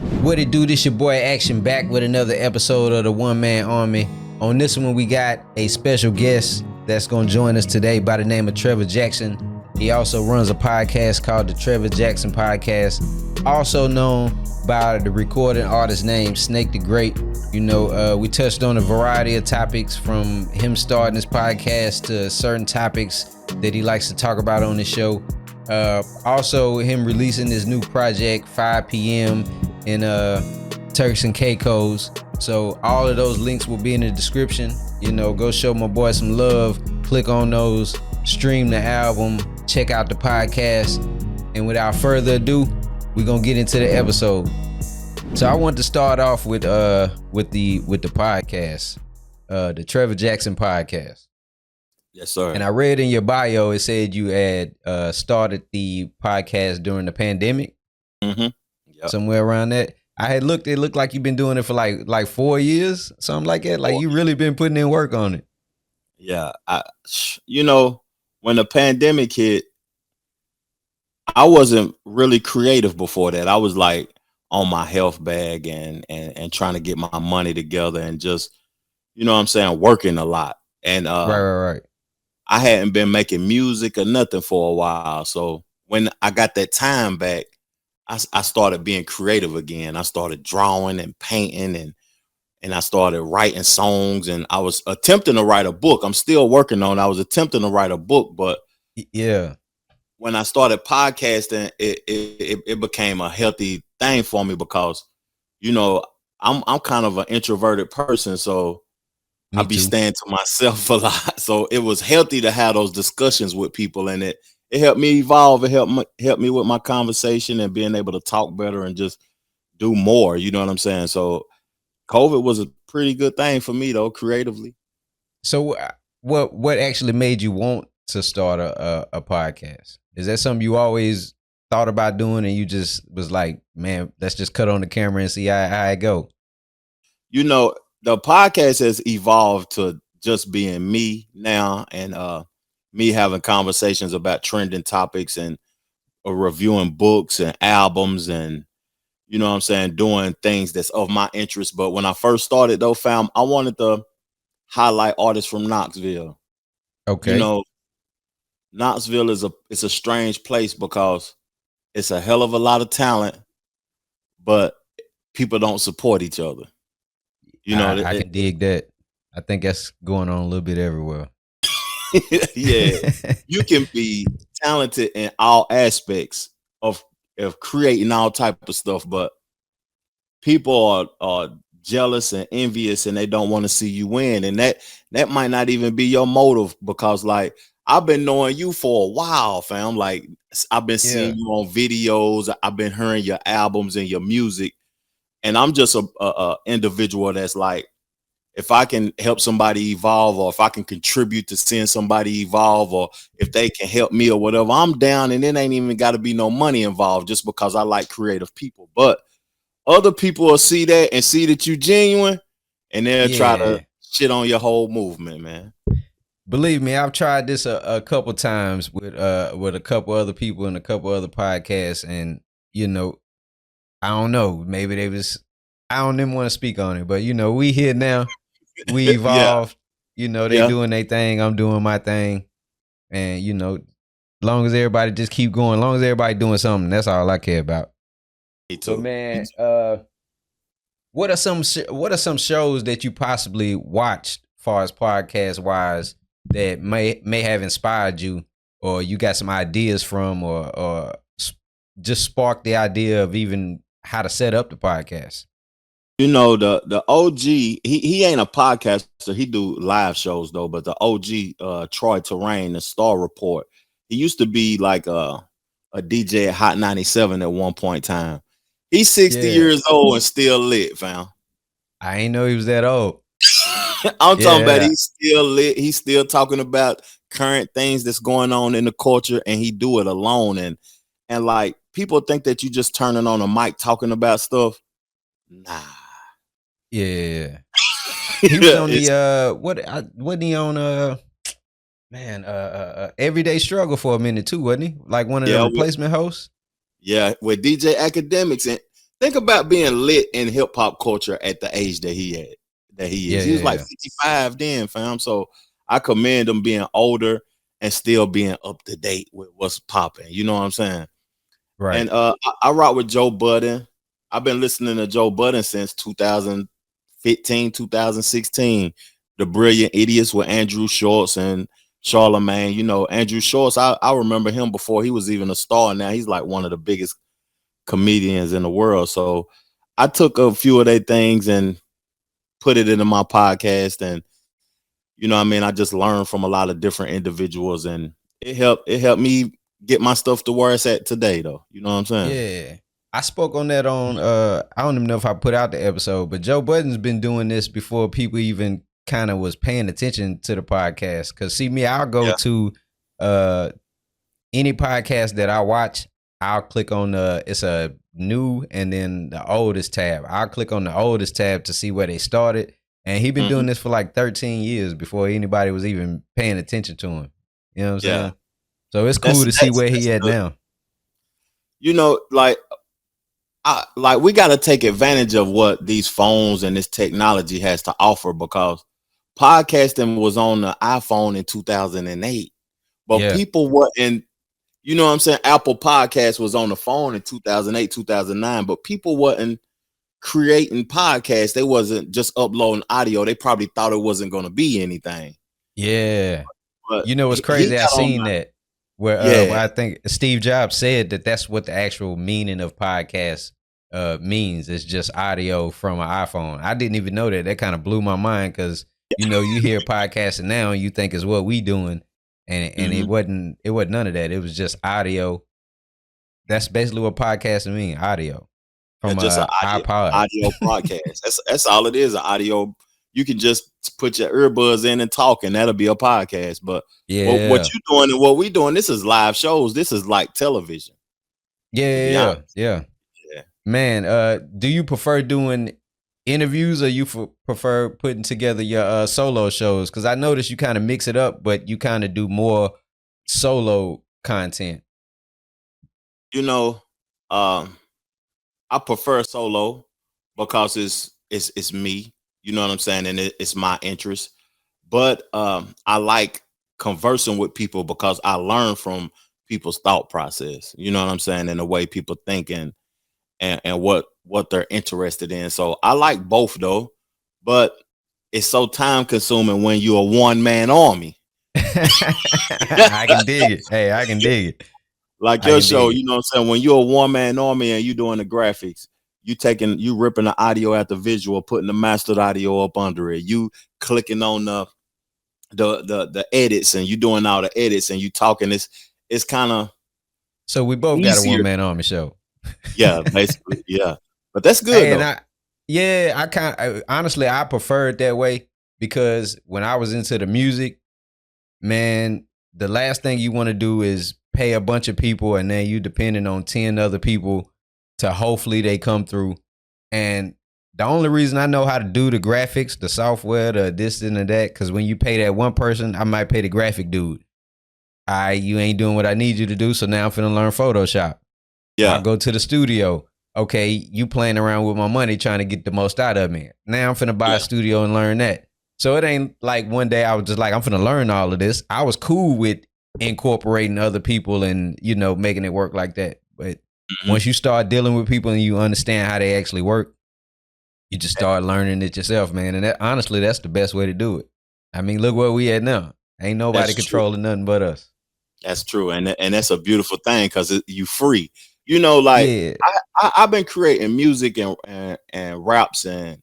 What it do? This your boy Action back with another episode of the One Man Army. On this one, we got a special guest that's going to join us today by the name of Trevor Jackson. He also runs a podcast called the Trevor Jackson Podcast, also known by the recording artist name Snake the Great. You know, we touched on a variety of topics, from him starting his podcast to certain topics that he likes to talk about on the show. Also him releasing his new project 5 p.m. in Turks and Caicos. So all of those links will be in the description. You know, go show my boy some love, click on those, stream the album, check out the podcast. And without further ado, we're gonna get into the episode. So I want to start off with the podcast, the Trevor Jackson Podcast. Yes, sir. And I read in your bio, it said you had started the podcast during the pandemic. Mm-hmm. Yep. Somewhere around that. I had looked, it looked like you've been doing it for like 4 years, something like that. Like you really been putting in work on it. Yeah. When the pandemic hit, I wasn't really creative before that. I was like on my health bag and trying to get my money together and just, you know what I'm saying, working a lot. And Right. I hadn't been making music or nothing for a while. So when I got that time back, I started being creative again. I started drawing and painting and I started writing songs, and I was attempting to write a book. I'm still working on it. I was attempting to write a book, but yeah, when I started podcasting, it became a healthy thing for me because, you know, I'm kind of an introverted person, so I be staying to myself a lot. So it was healthy to have those discussions with people, and it helped me evolve. It helped me with my conversation and being able to talk better and just do more. You know what I'm saying? So COVID was a pretty good thing for me, though, creatively. So what actually made you want to start a podcast? Is that something you always thought about doing and you just was like, man, let's just cut on the camera and see how it go? You know, the podcast has evolved to just being me now, and me having conversations about trending topics and reviewing books and albums, and, you know what I'm saying, doing things that's of my interest. But when I first started, though, fam, I wanted to highlight artists from Knoxville. Okay. You know, Knoxville is a strange place because it's a hell of a lot of talent, but people don't support each other. You know, I can dig that. I think that's going on a little bit everywhere. Yeah, you can be talented in all aspects of creating all type of stuff, but people are jealous and envious, and they don't want to see you win, and that might not even be your motive, because like I've been knowing you for a while, fam. Like I've been seeing you on videos, I've been hearing your albums and your music, and I'm just a individual that's like, if I can help somebody evolve, or if I can contribute to seeing somebody evolve, or if they can help me or whatever, I'm down. And it ain't even got to be no money involved, just because I like creative people. But other people will see that and see that you genuine, and they'll try to shit on your whole movement, man. Believe me, I've tried this a couple times with a couple other people and a couple other podcasts, and you know, I don't know, maybe I don't even want to speak on it, but you know, we here now. We evolved. You know, they doing their thing, I'm doing my thing, and you know, long as everybody just keep going, long as everybody doing something, that's all I care about. So man, what are some shows that you possibly watched, far as podcast wise, that may have inspired you, or you got some ideas from, or just sparked the idea of even how to set up the podcast? You know, the OG, he ain't a podcaster. He do live shows though. But the OG, Troy Terrain, the Star Report, he used to be like a DJ at Hot 97 at one point in time. He's 60 years old and still lit, fam. I ain't know he was that old. I'm talking about he's still lit. He's still talking about current things that's going on in the culture, and he do it alone. And like, people think that you just turning on a mic talking about stuff. Nah. Yeah. He was on the wasn't he on Everyday Struggle for a minute too, wasn't he? Like one of the replacement hosts? Yeah, with DJ Academics. And think about being lit in hip hop culture at the age that he is. He was like 55 then, fam. So I commend him being older and still being up to date with what's popping. You know what I'm saying? Right. And I rock with Joe Budden. I've been listening to Joe Budden since 2015, 2016. The Brilliant Idiots with Andrew Schultz and Charlemagne. You know, Andrew Schultz, I remember him before he was even a star. Now he's like one of the biggest comedians in the world. So I took a few of their things and put it into my podcast. And, you know what I mean? I just learned from a lot of different individuals, and it helped me get my stuff to where it's at today, though. You know what I'm saying? Yeah. I spoke on that on I don't even know if I put out the episode, but Joe Budden's been doing this before people even kind of was paying attention to the podcast. Cause see me, I'll go to any podcast that I watch, I'll click on it's a new and then the oldest tab. I'll click on the oldest tab to see where they started. And he been doing this for like 13 years before anybody was even paying attention to him. You know what I'm saying? So it's cool to see where he at now. You know, like we got to take advantage of what these phones and this technology has to offer, because podcasting was on the iPhone in 2008, but people wasn't, you know what I'm saying? Apple Podcast was on the phone in 2008, 2009, but people wasn't creating podcasts. They wasn't just uploading audio. They probably thought it wasn't going to be anything. Yeah. But you know what's crazy? I seen that where I think Steve Jobs said that's what the actual meaning of podcast means. It's just audio from an iPhone. I didn't even know that. That kind of blew my mind, because you know, you hear podcasting now and you think it's what we doing, and it wasn't none of that. It was just audio. That's basically what podcasting mean, audio from just an audio broadcast. That's all it is, an audio. You can just put your earbuds in and talk, and that'll be a podcast. But what you doing and what we doing, this is live shows. This is like television. Yeah. Man, do you prefer doing interviews, or you prefer putting together your solo shows? Because I noticed you kind of mix it up, but you kind of do more solo content. You know, I prefer solo because it's me. You know what I'm saying? And it's my interest. But I like conversing with people because I learn from people's thought process. You know what I'm saying? And the way people think and what they're interested in. So I like both, though. But it's so time consuming when you're a one-man army. I can dig it. Hey, I can dig it. Like your show, you know what I'm saying? When you're a one-man army and you doing the graphics, you ripping the audio at the visual, putting the mastered audio up under it. You clicking on the edits, and you doing all the edits, and you talking. It's kind of, so we both got a one-man army show. Yeah, basically, yeah. But that's good. Hey, I honestly I prefer it that way, because when I was into the music, man, the last thing you want to do is pay a bunch of people and then you depending on 10 other people to hopefully they come through. And the only reason I know how to do the graphics, the software, the this and the that, because when you pay that one person, I might pay the graphic dude. You ain't doing what I need you to do, so now I'm finna learn Photoshop. Yeah, I go to the studio. Okay, you playing around with my money trying to get the most out of me. Now I'm finna buy a studio and learn that. So it ain't like one day I was just like, I'm finna learn all of this. I was cool with incorporating other people and, you know, making it work like that. But once you start dealing with people and you understand how they actually work, you just start learning it yourself, man. And honestly, that's the best way to do it. I mean, look where we at now. Ain't nobody controlling nothing but us. That's true. And that's a beautiful thing, because you free. You know, like I've been creating music and raps and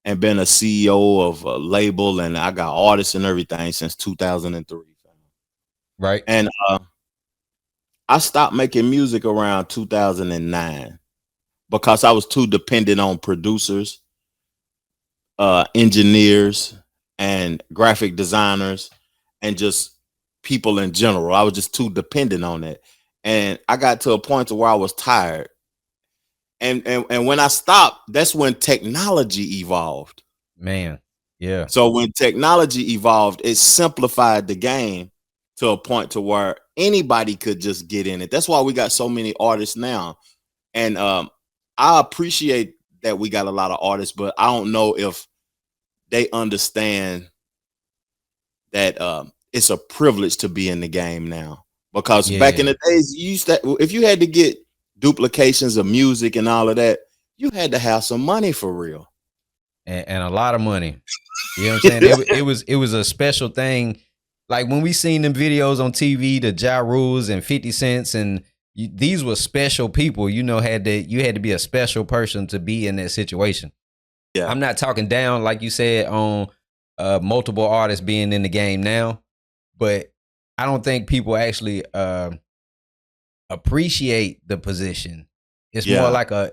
been a CEO of a label, and I got artists and everything since 2003. Right. And I stopped making music around 2009 because I was too dependent on producers, engineers, and graphic designers, and just people in general. I was just too dependent on that. And I got to a point to where I was tired. And when I stopped, that's when technology evolved. Man, yeah. So when technology evolved, it simplified the game to a point to where anybody could just get in it. That's why we got so many artists now. And I I appreciate that we got a lot of artists, but I don't know if they understand that it's a privilege to be in the game now. Because back in the days, you used to, if you had to get duplications of music and all of that, you had to have some money for real. And a lot of money. You know what I'm saying? It was a special thing. Like when we seen them videos on TV, the Ja Rules and 50 Cents, and these were special people. You know, you had to be a special person to be in that situation. Yeah, I'm not talking down, like you said, on multiple artists being in the game now, but I don't think people actually appreciate the position. It's more like I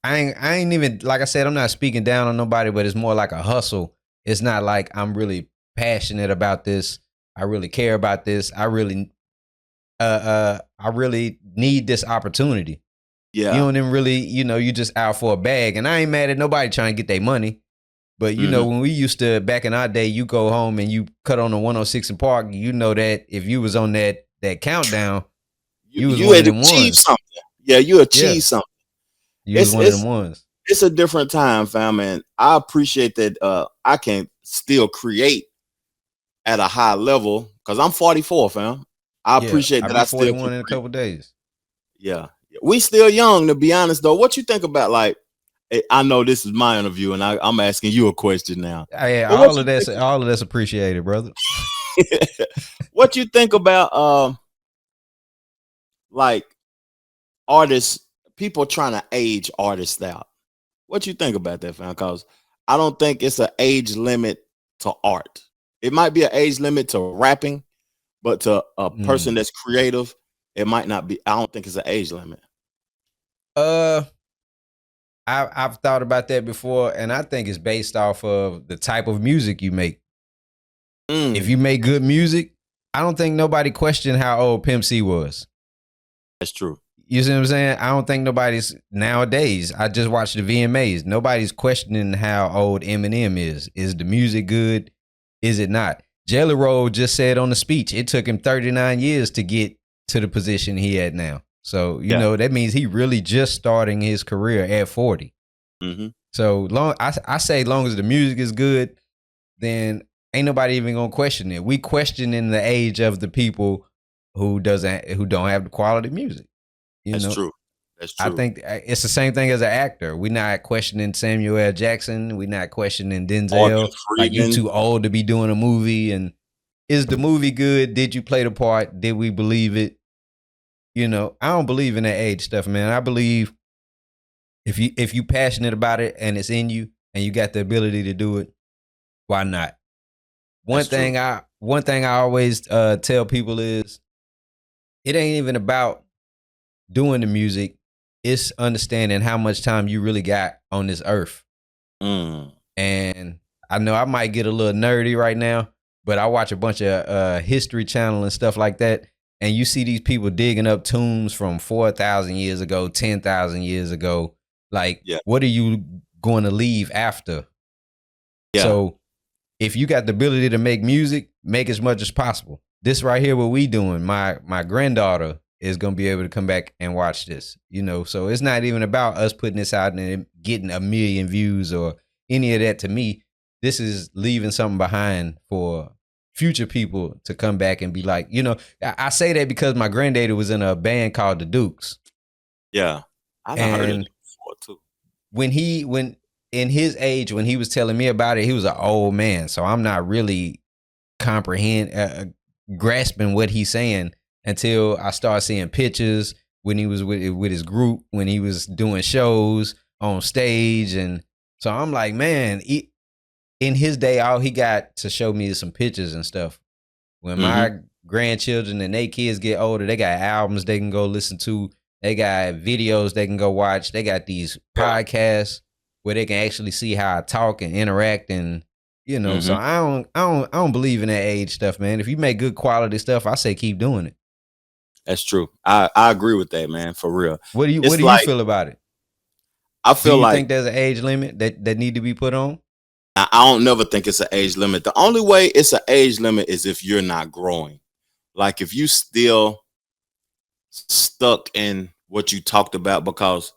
ain't even, like I said, I'm not speaking down on nobody, but it's more like a hustle. It's not like I'm really passionate about this. I really care about this. I really need this opportunity. Yeah. You don't even really, you just out for a bag. And I ain't mad at nobody trying to get their money. But you know, when we used to, back in our day, you go home and you cut on the 106 in Park, you know that if you was on that countdown, you was one of them ones. Something. Yeah, you achieved something. You was one of them ones. It's a different time, fam, and I appreciate that I can still create at a high level because I'm 44, fam. I appreciate that I still 41 in a couple days. Yeah. We still young, to be honest, though. What you think about, like, I know this is my interview, and I'm asking you a question now. Yeah, all of that's appreciated, brother. What you think about like artists, people trying to age artists out? What you think about that, fam? Because I don't think it's an age limit to art. It might be an age limit to rapping, but to a person that's creative, it might not be. I don't think it's an age limit. I've thought about that before, and I think it's based off of the type of music you make. If you make good music, I don't think nobody questioned how old Pimp C was. That's true. You see what I'm saying? I don't think nobody's nowadays. I just watched the VMAs. Nobody's questioning how old Eminem is. Is the music good? Is it not? Jelly Roll just said on the speech, it took him 39 years to get to the position he at now. So, you know, that means he really just starting his career at 40. So long, I say long as the music is good, then ain't nobody even gonna question it. We questioning the age of the people who don't have the quality music. That's true. That's true. I think it's the same thing as an actor. We're not questioning Samuel L. Jackson. We're not questioning Denzel. Like, you too old to be doing a movie. And is the movie good? Did you play the part? Did we believe it? You know, I don't believe in that age stuff, man. I believe if you passionate about it and it's in you and you got the ability to do it, why not? One thing I always tell people is it ain't even about doing the music. It's understanding how much time you really got on this earth. And I know I might get a little nerdy right now, but I watch a bunch of History Channel and stuff like that. And you see these people digging up tombs from 4,000 years ago, 10,000 years ago. Like, what are you going to leave after? So if you got the ability to make music, make as much as possible. This right here, what we doing, my granddaughter is going to be able to come back and watch this, you know? So it's not even about us putting this out and getting 1 million views or any of that. To me, this is leaving something behind for future people to come back and be like, you know, I say that because my granddaddy was in a band called the Dukes. Yeah. I heard it before too. When in his age, when he was telling me about it, he was an old man. So I'm not really grasping what he's saying until I start seeing pictures when he was with his group, when he was doing shows on stage. And so I'm like, man, in his day, all he got to show me is some pictures and stuff. When my grandchildren and their kids get older, they got albums they can go listen to. They got videos they can go watch. They got these podcasts where they can actually see how I talk and interact, and you know. So I don't believe in that age stuff, man. If you make good quality stuff, I say keep doing it. That's true. I agree with that, man. For real. What do you feel about it? I feel like, think there's an age limit that need to be put on? I don't never think it's an age limit. The only way it's an age limit is if you're not growing. Like if you still stuck in what you talked about, because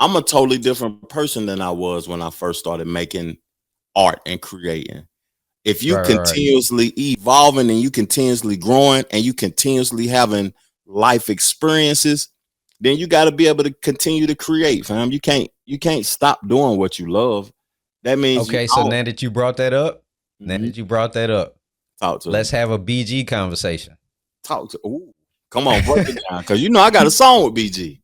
I'm a totally different person than I was when I first started making art and creating. If you Right. continuously evolving and you continuously growing and you continuously having life experiences, then you got to be able to continue to create, fam. You can't stop doing what you love. That means you Okay, so now that you brought that up, Mhm. Talk to me. let's have a BG conversation. Talk to. Ooh, come on, break it down, because you know I got a song with BG.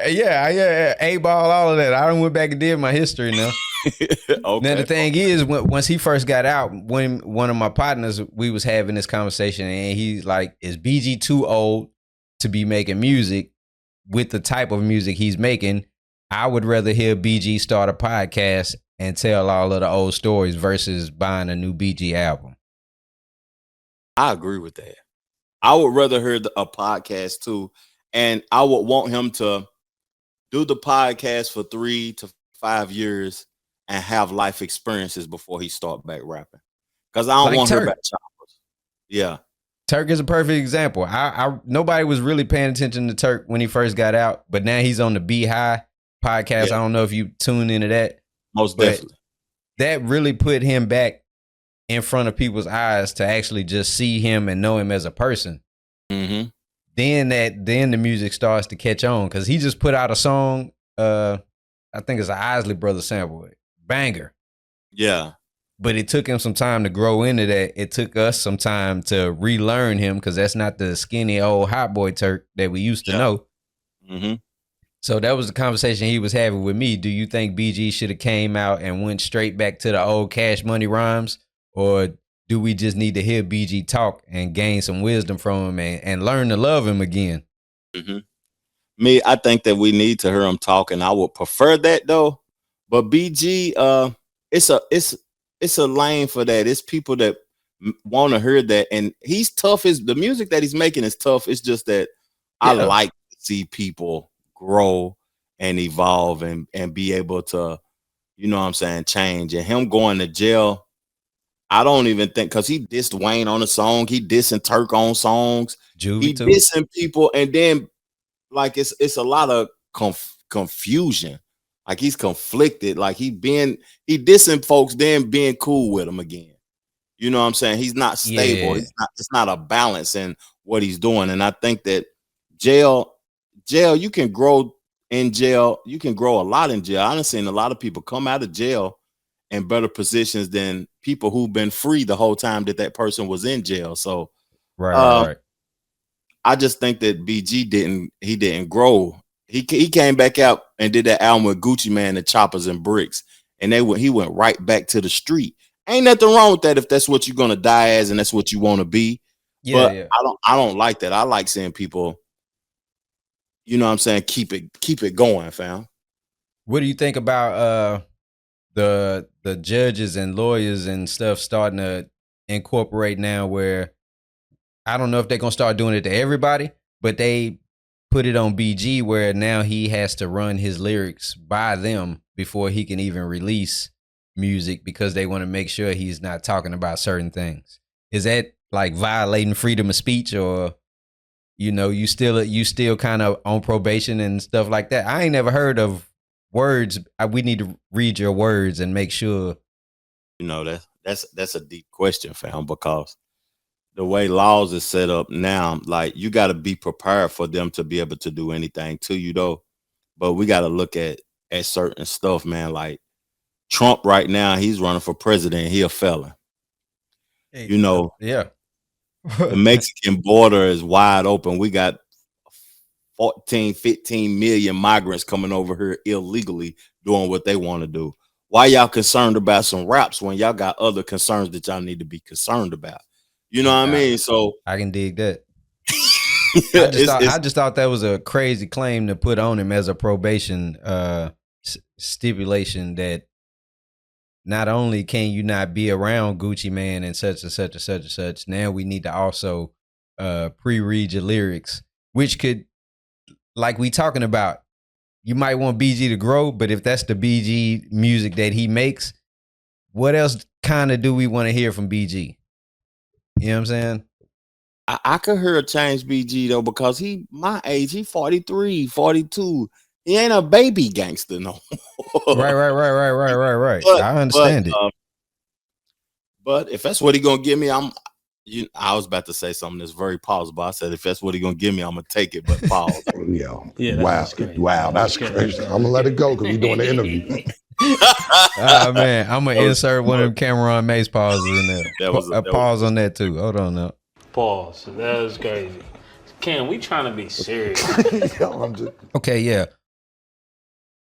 Yeah, A-ball, all of that. I done went back and did my history now. Now the Okay. thing is, once he first got out, when one of my partners, we was having this conversation, and he's like, "Is BG too old to be making music with the type of music he's making? I would rather hear BG start a podcast and tell all of the old stories versus buying a new BG album." I agree with that. I would rather hear a podcast too, and I would want him to do the podcast for 3 to 5 years and have life experiences before he start back rapping. Because I don't Like want to hear about Turk. choppers. Yeah. Turk is a perfect example. I nobody was really paying attention to Turk when he first got out, but now he's on the Be High podcast. Yeah. I don't know if you tune into that, Most but definitely. that really put him back in front of people's eyes to actually just see him and know him as a person. Mm-hmm. Then the music starts to catch on because he just put out a song. I think it's an Isley Brothers sample, banger. Yeah. But it took him some time to grow into that. It took us some time to relearn him because that's not the skinny old hot boy Turk that we used to know. Mm-hmm. So that was the conversation he was having with me. Do you think BG should have came out and went straight back to the old Cash Money rhymes, or do we just need to hear BG talk and gain some wisdom from him and learn to love him again? Mm-hmm. Me, I think that we need to hear him talk, and I would prefer that though. But BG, it's a lane for that. It's people that want to hear that, and he's tough. Is the music that he's making is tough. It's just that I Yeah. like to see people grow and evolve and be able to, you know what I'm saying, change. And him going to jail, I don't even think, because he dissed Wayne on a song, he dissing Turk on songs, Juvie he too. dissing people, and then like it's a lot of confusion. Like he's conflicted. Like he dissing folks, then being cool with them again. You know what I'm saying? He's not stable. Yeah. It's not a balance in what he's doing. And I think that jail, you can grow in jail. You can grow a lot in jail. I've seen a lot of people come out of jail in better positions than people who've been free the whole time that person was in jail. So Right. I just think that BG didn't grow. He came back out and did that album with Gucci Mane and Choppers and Bricks, and he went right back to the street. Ain't nothing wrong with that if that's what you're gonna die as and that's what you want to be. But Yeah. I don't like that. I like seeing people, you know what I'm saying, keep it going, fam. What do you think about the judges and lawyers and stuff starting to incorporate now where I don't know if they're gonna start doing it to everybody, but they put it on BG where now he has to run his lyrics by them before he can even release music because they want to make sure he's not talking about certain things. Is that like violating freedom of speech, or you still kind of on probation and stuff like that? I ain't never heard of words. We need to read your words and make sure. You know, that's a deep question, fam, because the way laws is set up now, like you got to be prepared for them to be able to do anything to you though. But we got to look at certain stuff, man. Like Trump right now, he's running for president. He a felon. You know, Yeah. the Mexican border is wide open. We got 14, 15 million migrants coming over here illegally doing what they want to do. Why y'all concerned about some raps when y'all got other concerns that y'all need to be concerned about? You know what I mean? So I can dig that. it's I just thought that was a crazy claim to put on him as a probation stipulation that not only can you not be around Gucci Mane and such and such and such and such, now we need to also pre-read your lyrics, which could, like we talking about, you might want BG to grow, but if that's the BG music that he makes, what else kind of do we want to hear from BG? You know what I'm saying? I could hear a change BG though, because he my age, he 43, 42. He ain't a baby gangster no more. Right. But I understand it. But if that's what he gonna give me, I was about to say something that's very plausible. I said if that's what he gonna give me, I'm gonna take it. But pause. Wow, that's crazy. I'm gonna let it go because we're doing the interview. Oh man, I'm gonna insert one of them Cameron Mace pauses in there. A pause on that too. Hold on now. Pause. That was crazy. Cam, we trying to be serious. Okay, yeah.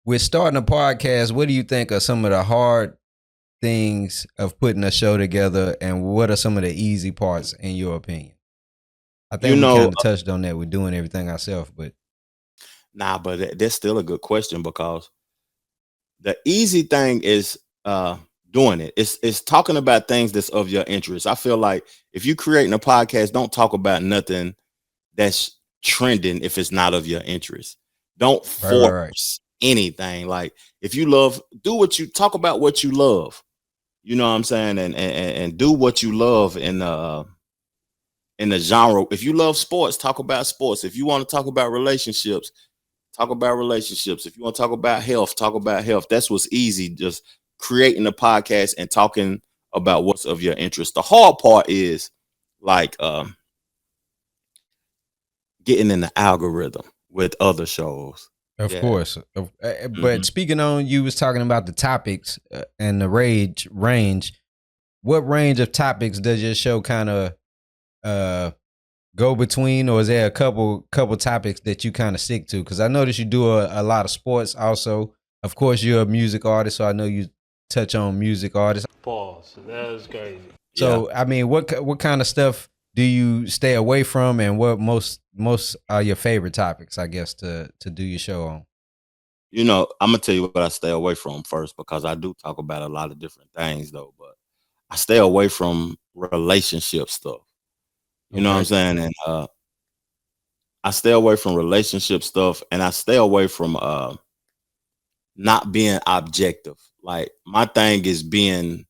We're starting a podcast. What do you think are some of the hard things of putting a show together, and what are some of the easy parts in your opinion? I think we kind of touched on that. We're doing everything ourselves, but but that's still a good question, because the easy thing is doing it. It's talking about things that's of your interest. I feel like if you're creating a podcast, don't talk about nothing that's trending if it's not of your interest. Don't force anything. Like if you love, talk about what you love. You know what I'm saying? And do what you love in the genre. If you love sports, talk about sports. If you want to talk about relationships, talk about relationships. If you want to talk about health, talk about health. That's what's easy. Just creating a podcast and talking about what's of your interest. The hard part is like getting in the algorithm with other shows. Of course. But speaking on, you was talking about the topics and the range. What range of topics does your show kind of go between, or is there a couple topics that you kind of stick to? Because I noticed you do a lot of sports also. Of course, you're a music artist, so I know you touch on music artists. Pause. That was crazy. So, I mean, what kind of stuff do you stay away from, and what most are your favorite topics, I guess, to do your show on? You know, I'm gonna tell you what I stay away from first, because I do talk about a lot of different things though, but I stay away from relationship stuff. You know what I'm saying? And I stay away from relationship stuff, and I stay away from not being objective. Like my thing is being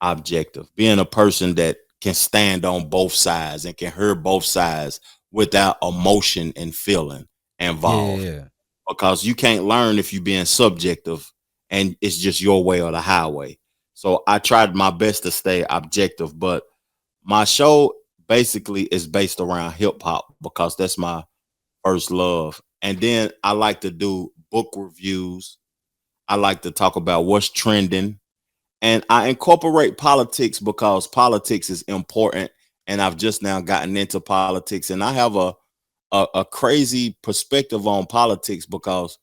objective, being a person that can stand on both sides and can hear both sides without emotion and feeling involved. Yeah. Because you can't learn if you're being subjective and it's just your way or the highway. So I tried my best to stay objective, but my show basically is based around hip hop because that's my first love. And then I like to do book reviews. I like to talk about what's trending. And I incorporate politics because politics is important. And I've just now gotten into politics. And I have a crazy perspective on politics because,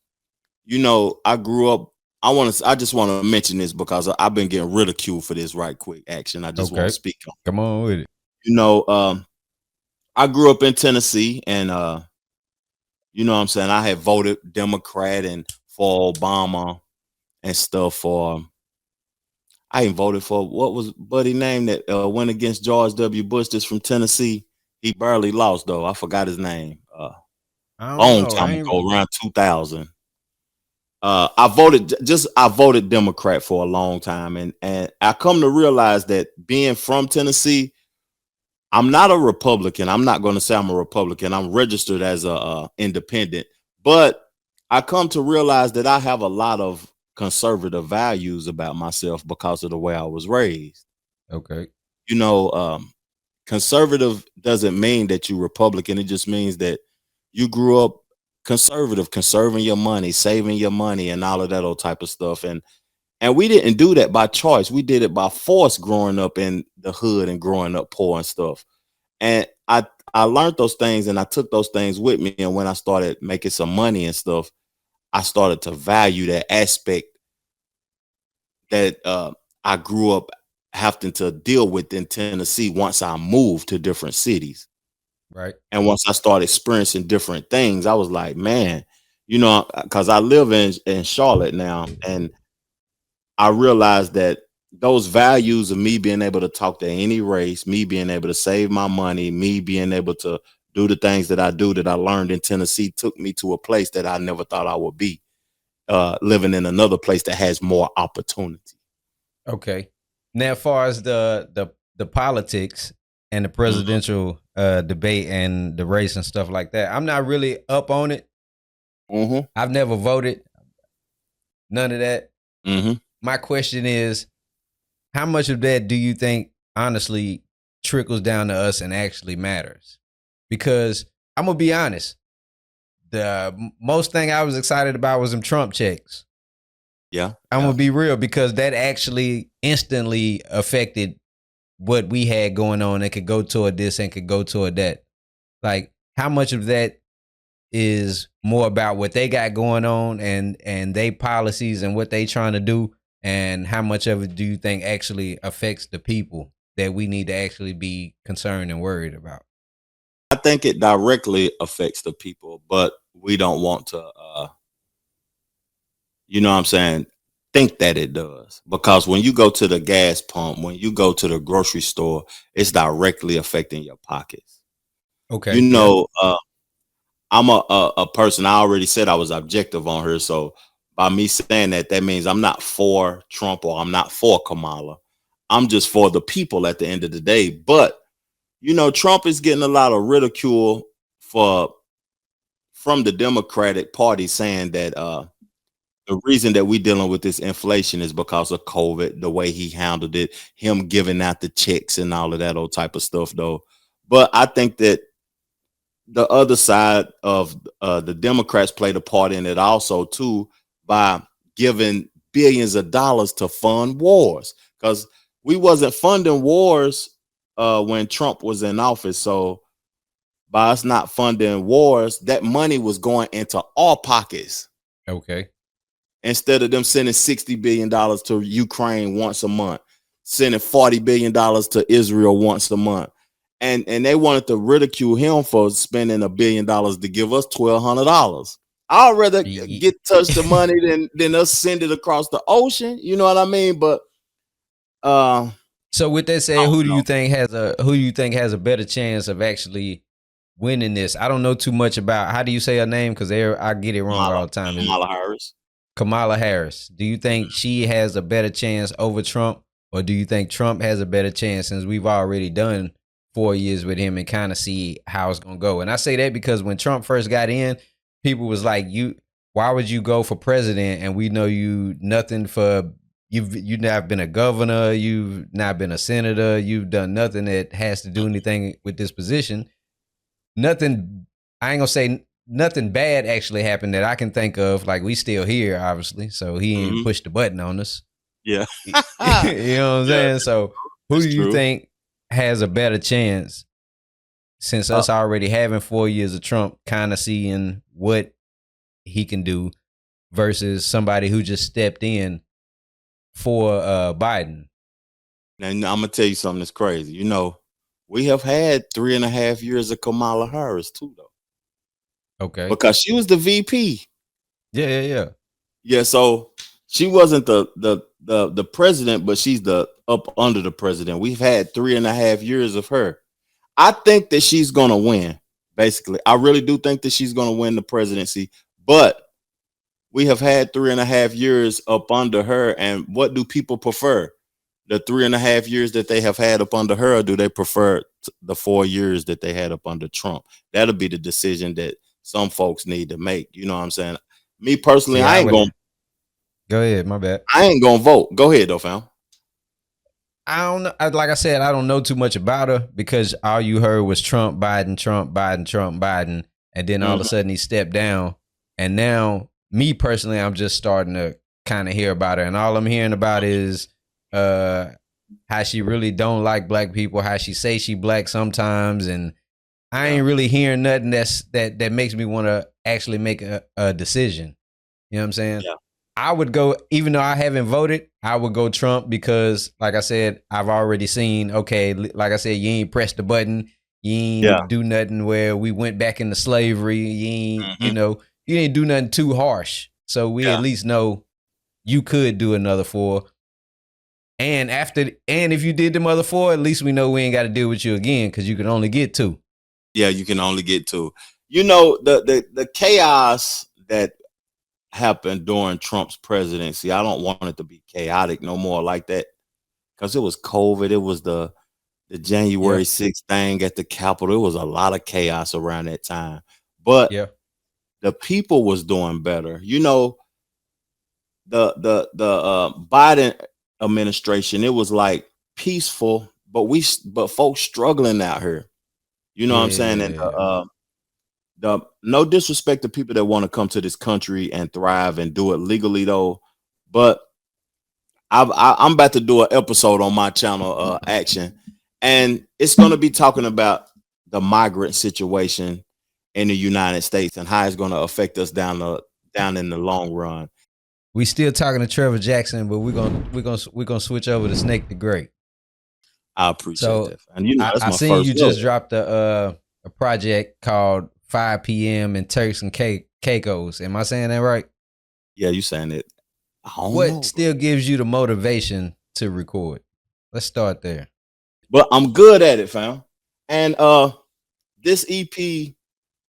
you know, I grew up. I just want to mention this because I've been getting ridiculed for this right quick action. I just want to speak on. Come on with it. You know, I grew up in Tennessee, and you know what I'm saying, I had voted Democrat and for Obama and stuff. I ain't voted for, what was buddy name that went against George W. Bush, just from Tennessee. He barely lost though. I forgot his name. Long time ago, around 2000. I voted Democrat for a long time, and I come to realize that being from Tennessee, I'm not a Republican. I'm not going to say I'm a Republican. I'm registered as a independent, but I come to realize that I have a lot of conservative values about myself because of the way I was raised. Okay. You know, conservative doesn't mean that you're Republican. It just means that you grew up conservative, conserving your money, saving your money, and all of that old type of stuff. And we didn't do that by choice. We did it by force, growing up in the hood and growing up poor and stuff. And I learned those things, and I took those things with me. And when I started making some money and stuff, I started to value that aspect that I grew up having to deal with in Tennessee once I moved to different cities. Right. And once I started experiencing different things, I was like, man, you know, because I live in Charlotte now, and I realized that those values of me being able to talk to any race, me being able to save my money, me being able to do the things that I do that I learned in Tennessee took me to a place that I never thought I would be, living in another place that has more opportunity. Okay. Now, as far as the politics and the presidential debate and the race and stuff like that, I'm not really up on it. Mm-hmm. I've never voted. None of that. Mm-hmm. My question is, how much of that do you think honestly trickles down to us and actually matters? Because I'm gonna be honest, the most thing I was excited about was them Trump checks. Yeah. I'm gonna be real, because that actually instantly affected what we had going on and could go toward this and could go toward that. Like, how much of that is more about what they got going on and they policies and what they trying to do, and how much of it do you think actually affects the people that we need to actually be concerned and worried about? I think it directly affects the people, but we don't want to, you know what I'm saying, think that it does. Because when you go to the gas pump, when you go to the grocery store, it's directly affecting your pockets. Okay. You know, I'm a person, I already said I was objective on her. So by me saying that, that means I'm not for Trump or I'm not for Kamala. I'm just for the people at the end of the day. But, you know, Trump is getting a lot of ridicule from the Democratic Party, saying that the reason that we're dealing with this inflation is because of COVID, the way he handled it, him giving out the checks and all of that old type of stuff, though. But I think that the other side of the Democrats played a part in it also, too, by giving billions of dollars to fund wars, because we wasn't funding wars when Trump was in office. So by us not funding wars, that money was going into our pockets. Okay. Instead of them sending $60 billion to Ukraine once a month, sending $40 billion to Israel once a month. And they wanted to ridicule him for spending $1 billion to give us $1,200. I'd rather get touch the money than us send it across the ocean. You know what I mean? But so with that said, who do you think has a better chance of actually winning this? I don't know too much about, how do you say her name? Because I get it wrong all the time. Kamala Harris. Kamala Harris. Do you think she has a better chance over Trump, or do you think Trump has a better chance, since we've already done 4 years with him and kind of see how it's gonna go? And I say that because when Trump first got in, people was like, why would you go for president? And we know you nothing for, you've not been a governor, you've not been a senator, you've done nothing that has to do anything with this position. Nothing, I ain't gonna say nothing bad actually happened that I can think of. Like, we still here, obviously, so he ain't pushed the button on us. Yeah. You know what I'm saying? So who do you think has a better chance, since us already having 4 years of Trump, kind of seeing what he can do, versus somebody who just stepped in for Biden? Now, I'm gonna tell you something that's crazy. You know, we have had 3.5 years of Kamala Harris too, though. Okay. Because she was the VP. Yeah. So she wasn't the president, but she's the up under the president. We've had 3.5 years of her. I think that she's gonna win. Basically, I really do think that she's gonna win the presidency. But we have had 3.5 years up under her, and what do people prefer? The 3.5 years that they have had up under her, or do they prefer the 4 years that they had up under Trump? That'll be the decision that some folks need to make. You know what I'm saying? Me personally, I ain't gonna. Go ahead, my bad. I ain't gonna vote. Go ahead, though, fam. I don't know. Like I said, I don't know too much about her, because all you heard was Trump, Biden, Trump, Biden, Trump, Biden, and then all of a sudden he stepped down. And now, me personally, I'm just starting to kind of hear about her, and all I'm hearing about is how she really don't like black people, how she say she black sometimes, and I ain't really hearing nothing that makes me want to actually make a decision. You know what I'm saying? Yeah. I would go, even though I haven't voted, I would go Trump, because, like I said, I've already seen, okay, like I said, you ain't press the button, you ain't do nothing where we went back into slavery, you ain't, you ain't do nothing too harsh. So we at least know you could do another 4. And if you did them other 4, at least we know we ain't got to deal with you again, because you can only get 2. Yeah, you can only get 2. You know, the chaos that happened during Trump's presidency, I don't want it to be chaotic no more like that, because it was COVID. It was the January 6th thing at the Capitol. It was a lot of chaos around that time. But the people was doing better. You know, the Biden administration, it was like peaceful, but folks struggling out here. You know what I'm saying? And the no disrespect to people that want to come to this country and thrive and do it legally though, but I'm about to do an episode on my channel, Action, and it's going to be talking about the migrant situation in the United States and how it's going to affect us down in the long run. We still talking to Trevor Jackson, but we're gonna switch over to Snake the Great. I appreciate that. And you know, that's I my seen first you just dropped a project called 5 p.m. in Turks and Caicos. Am I saying that right? Yeah, you saying it. What still gives you the motivation to record? Let's start there. But I'm good at it, fam. And this EP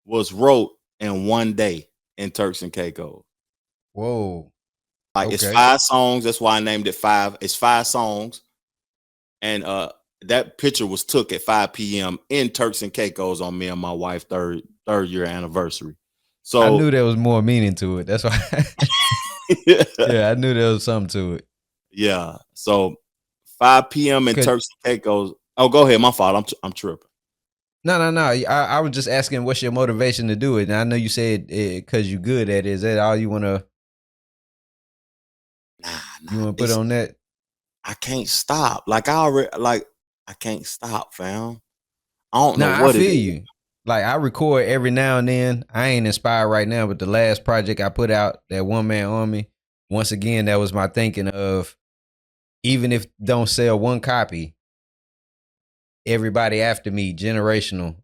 was wrote in one day in Turks and Caicos. Whoa. Like It's 5 songs. That's why I named it 5. It's 5 songs. And that picture was took at 5 p.m. in Turks and Caicos on me and my wife's third year anniversary. So I knew there was more meaning to it. That's why. Yeah, I knew there was something to it. Yeah. So 5 p.m. in Turks and Caicos. Oh, go ahead. My fault. I'm tripping. No. I was just asking, what's your motivation to do it? And I know you said because you're good at it. Is that all you want to? Nah. You want to put on that? I can't stop. I can't stop, fam. I don't know what I feel it is. you. Like I record every now and then. I ain't inspired right now, but the last project I put out, that One Man Army, once again, that was my thinking of, even if don't sell one copy, everybody after me, generational.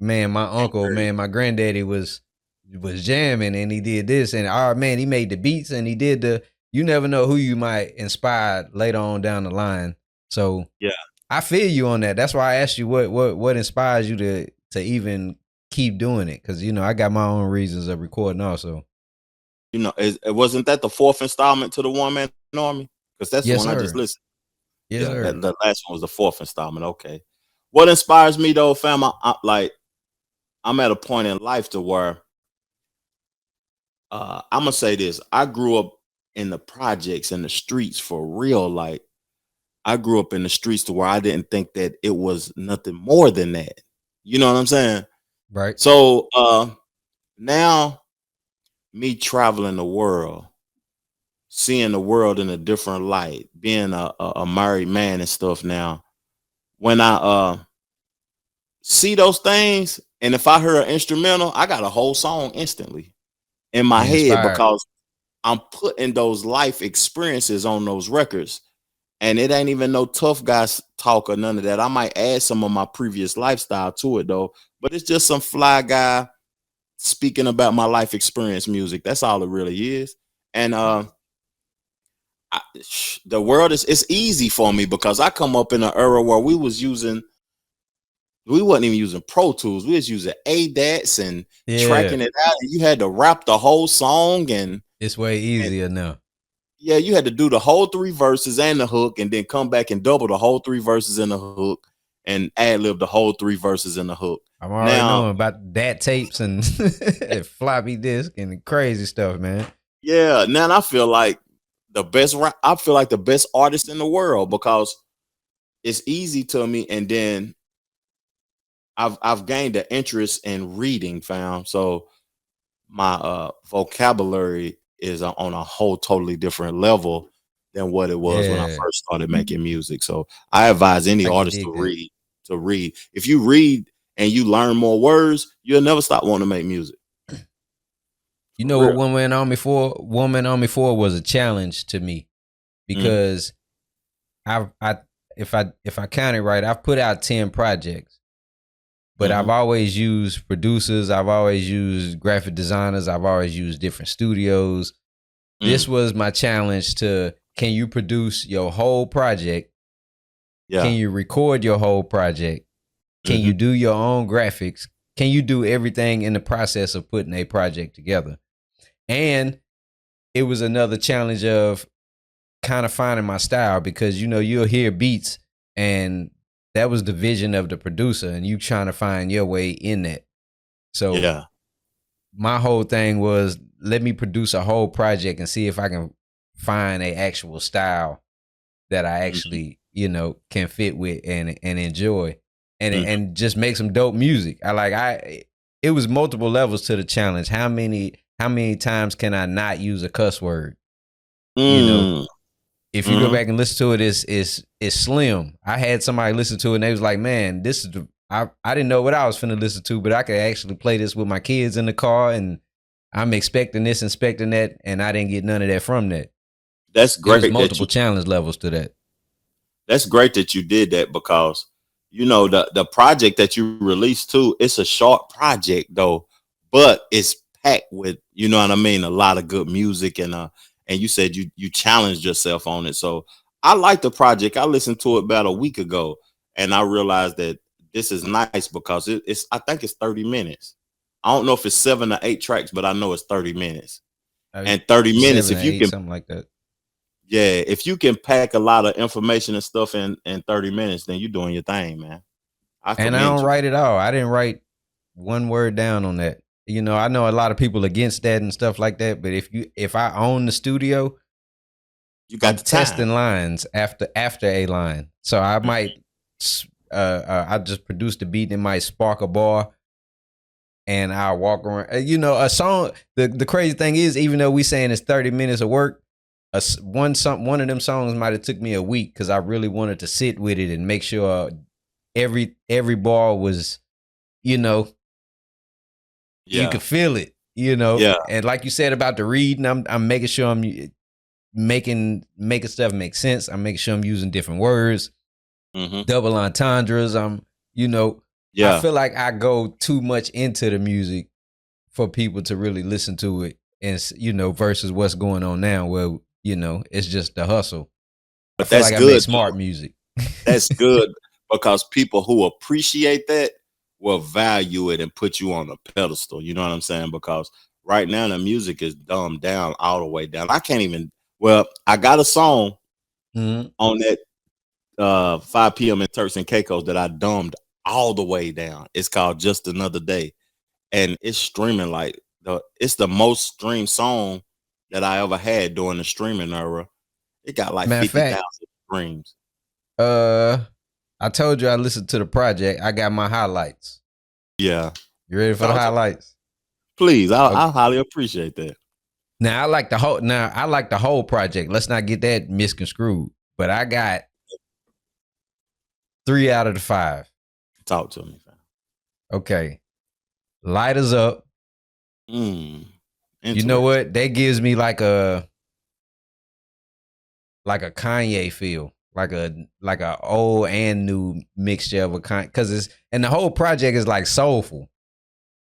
Man, my uncle, my granddaddy was jamming and he did this, and he made the beats and he did you never know who you might inspire later on down the line. So yeah, I feel you on that. That's why I asked you what inspires you to even keep doing it, because I got my own reasons of recording also. It wasn't that the 4th installment to the One Man Army? Because that's the one I just listened. Yes, sir. The last one was the 4th installment. Okay. What inspires me though, fam? I'm at a point in life to where I'm gonna say this. I grew up in the projects and the streets for real. Like I grew up in the streets to where I didn't think that it was nothing more than that. You know what I'm saying? Right. So now me traveling the world, seeing the world in a different light, being a married man and stuff now, when I see those things, and if I hear an instrumental, I got a whole song instantly in my head because I'm putting those life experiences on those records. And it ain't even no tough guys talk or none of that. I might add some of my previous lifestyle to it though, but it's just some fly guy speaking about my life experience music. That's all it really is. And the world it's easy for me because I come up in an era where we wasn't even using Pro Tools. We was using ADATs and tracking it out. And you had to rap the whole song, and it's way easier now. Yeah, you had to do the whole 3 verses and the hook, and then come back and double the whole 3 verses in the hook, and ad-lib the whole 3 verses in the hook. I'm already knowing about DAT tapes and floppy disk and crazy stuff, man. Yeah, now I feel like the best artist in the world because it's easy to me, and then I've gained an interest in reading, fam. So my vocabulary is on a whole totally different level than what it was when I first started making music. So I advise any artist to read. If you read and you learn more words, you'll never stop wanting to make music. You know what One Man Army 4 was a challenge to me, because if I count it right, I've put out 10 projects, but I've always used producers, I've always used graphic designers, I've always used different studios. This was my challenge to, can you produce your whole project? Yeah. Can you record your whole project? Can you do your own graphics? Can you do everything in the process of putting a project together? And it was another challenge of kind of finding my style, because you'll hear beats and that was the vision of the producer and you trying to find your way in that. So my whole thing was let me produce a whole project and see if I can find a actual style that I actually, can fit with and enjoy and just make some dope music. It was multiple levels to the challenge. How many times can I not use a cuss word? If you go back and listen to it, it's slim. I had somebody listen to it and they was like, man, this is I didn't know what I was finna listen to, but I could actually play this with my kids in the car and I'm expecting this, inspecting that, and I didn't get none of that from that. That's great. There's multiple challenge levels to that. That's great that you did that because, the project that you released too, it's a short project though, but it's packed with, a lot of good music and you said you challenged yourself on it. So I like the project. I listened to it about a week ago and I realized that this is nice because I think it's 30 minutes. I don't know if it's 7 or 8 tracks, but I know it's 30 minutes. And 30 minutes, if you can, something like that. Yeah, if you can pack a lot of information and stuff in 30 minutes, then you're doing your thing, man. I don't write it all. I didn't write one word down on that. I know a lot of people against that and stuff like that, but if I own the studio, you got the testing lines after a line. So I might I just produce the beat and it might spark a bar and I'll walk around. A song, the crazy thing is, even though we saying it's 30 minutes of work, one of them songs might have took me a week because I really wanted to sit with it and make sure every bar was, you could feel it, Yeah. And like you said about the reading, I'm making sure I'm making stuff make sense. I'm making sure I'm using different words, double entendres. I feel like I go too much into the music for people to really listen to it, and versus what's going on now where. It's just the hustle. But I feel that's like good. I make smart music. That's good because people who appreciate that will value it and put you on a pedestal. You know what I'm saying? Because right now the music is dumbed down all the way down. I can't even. Well, I got a song on that 5 p.m. in Turks and Caicos that I dumbed all the way down. It's called Just Another Day, and it's streaming it's the most streamed song that I ever had during the streaming era. It got like 50,000 streams. I told you I listened to the project. I got my highlights. Yeah. You ready for the highlights? Please, I highly appreciate that. Now I like the whole project. Let's not get that misconstrued. But I got 3 out of the 5. Talk to me, fam. Okay. Lighters Up. You know what? That gives me like a Kanye feel, like a old and new mixture of a kind. And the whole project is like soulful.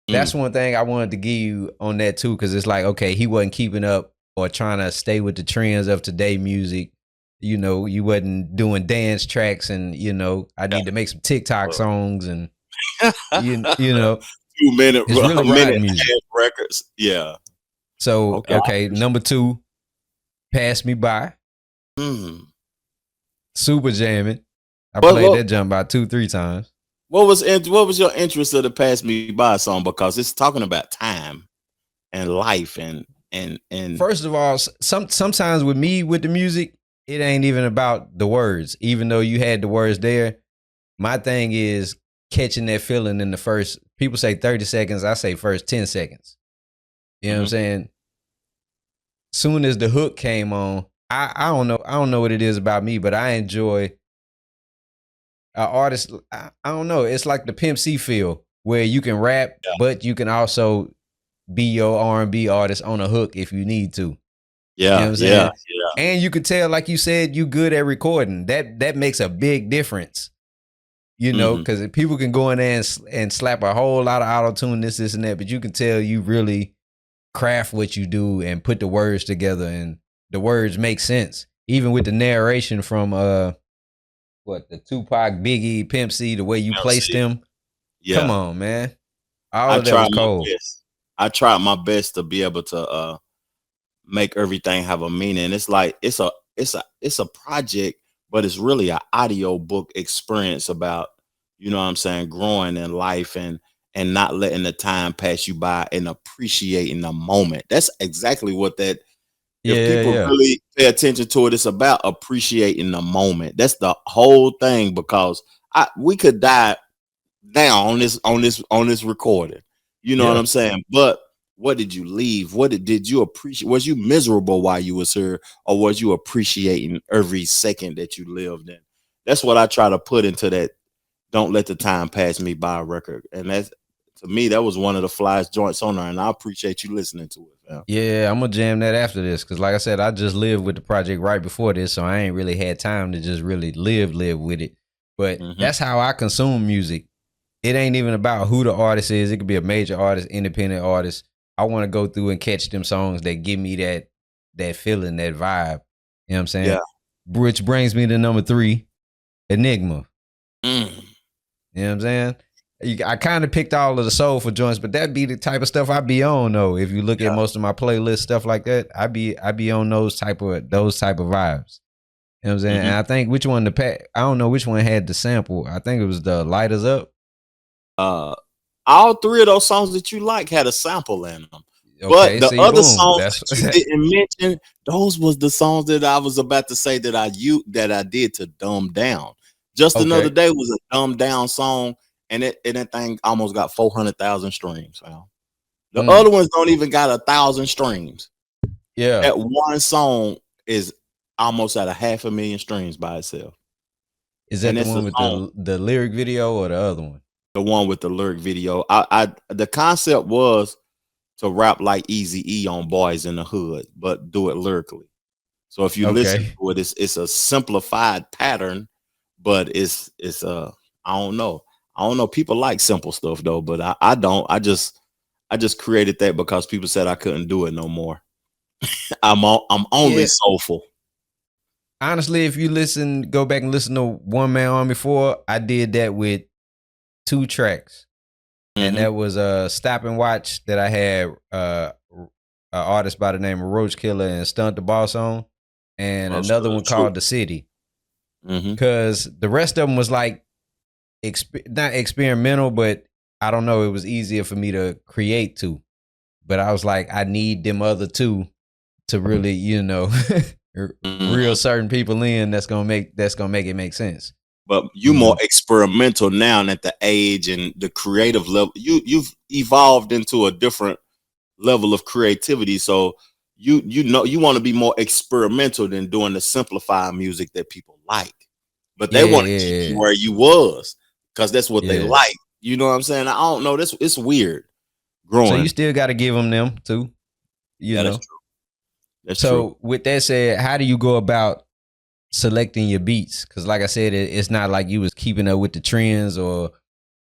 That's one thing I wanted to give you on that too, because it's like, okay, he wasn't keeping up or trying to stay with the trends of today music. You wasn't doing dance tracks and I need to make some TikTok songs and 2 minute, it's really minute music records. Yeah. So, okay, number 2, Pass Me By. Super jamming. I played that jump about 2-3 times. What was your interest of the Pass Me By song? Because it's talking about time and life and first of all, sometimes with the music, it ain't even about the words. Even though you had the words there, my thing is catching that feeling in the first. People say 30 seconds. I say first 10 seconds. You know what I'm saying? Soon as the hook came on, I don't know what it is about me, but I enjoy an artist. I don't know. It's like the Pimp C feel where you can rap, but you can also be your R&B artist on a hook if you need to. Yeah, you know what I'm saying? Yeah. And you could tell, like you said, you good at recording. That makes a big difference. Because people can go in there and slap a whole lot of auto-tune, this and that, but you can tell you really craft what you do and put the words together, and the words make sense. Even with the narration from the Tupac, Biggie, Pimp C, the way you placed them. Yeah. Come on, man. All of that was cold. I tried my best to be able to make everything have a meaning. It's like it's a project, but it's really an audio book experience about, growing in life and and not letting the time pass you by and appreciating the moment. That's exactly what that. If people really pay attention to it, it's about appreciating the moment. That's the whole thing, because we could die now on this recording. You know what I'm saying? But what did you leave? What did you appreciate? Was you miserable while you was here, or was you appreciating every second that you lived in? That's what I try to put into that "Don't Let the Time Pass Me By" record. And that's, to me, that was one of the flyest joints on there, and I appreciate you listening to it. Man. Yeah, I'm gonna jam that after this, because like I said, I just lived with the project right before this, so I ain't really had time to just really live with it. But that's how I consume music. It ain't even about who the artist is. It could be a major artist, independent artist. I want to go through and catch them songs that give me that feeling, that vibe. You know what I'm saying? Yeah. Which brings me to number 3, Enigma. You know what I'm saying? I kind of picked all of the soulful joints, but that'd be the type of stuff I be on though. If you look at most of my playlist stuff like that, I be on those type of vibes. You know what I'm saying? And I think which one I don't know which one had the sample. I think it was the Light Us Up. All 3 of those songs that you like had a sample in them. Okay, but the other boom. songs that you didn't mention, those was the songs that I was about to say that I did to dumb down. Just Another Day was a dumbed down song, and that thing almost got 400,000 streams. The other ones don't even got 1,000 streams. Yeah, that one song is almost at 500,000 streams by itself. Is that the one with the lyric video or the other one? The one with the lyric video. The concept was to rap like Eazy-E on Boys in the Hood, but do it lyrically. So if you listen to it, it's a simplified pattern, but it's I don't know. People like simple stuff though, but I don't. I just created that because people said I couldn't do it no more. I'm only soulful. Honestly, if you go back and listen to One Man Army 4, I did that with 2 tracks. And that was Stop and Watch that I had an artist by the name of Roach Killer and Stunt the Boss on, and another one called The City. Because the rest of them was like not experimental, but I don't know, it was easier for me to create to. But I was like, I need them other 2 to really, reel certain people in that's gonna make it make sense. But you more experimental now, and at the age and the creative level, you've evolved into a different level of creativity. So you want to be more experimental than doing the simplified music that people like. But they want to keep you where you was, because that's what they like. You know what I'm saying? I don't know. It's weird. Growing. So you still got to give them too. You know. That's true. That's so true. With that said, how do you go about selecting your beats? Because like I said, it's not like you was keeping up with the trends, or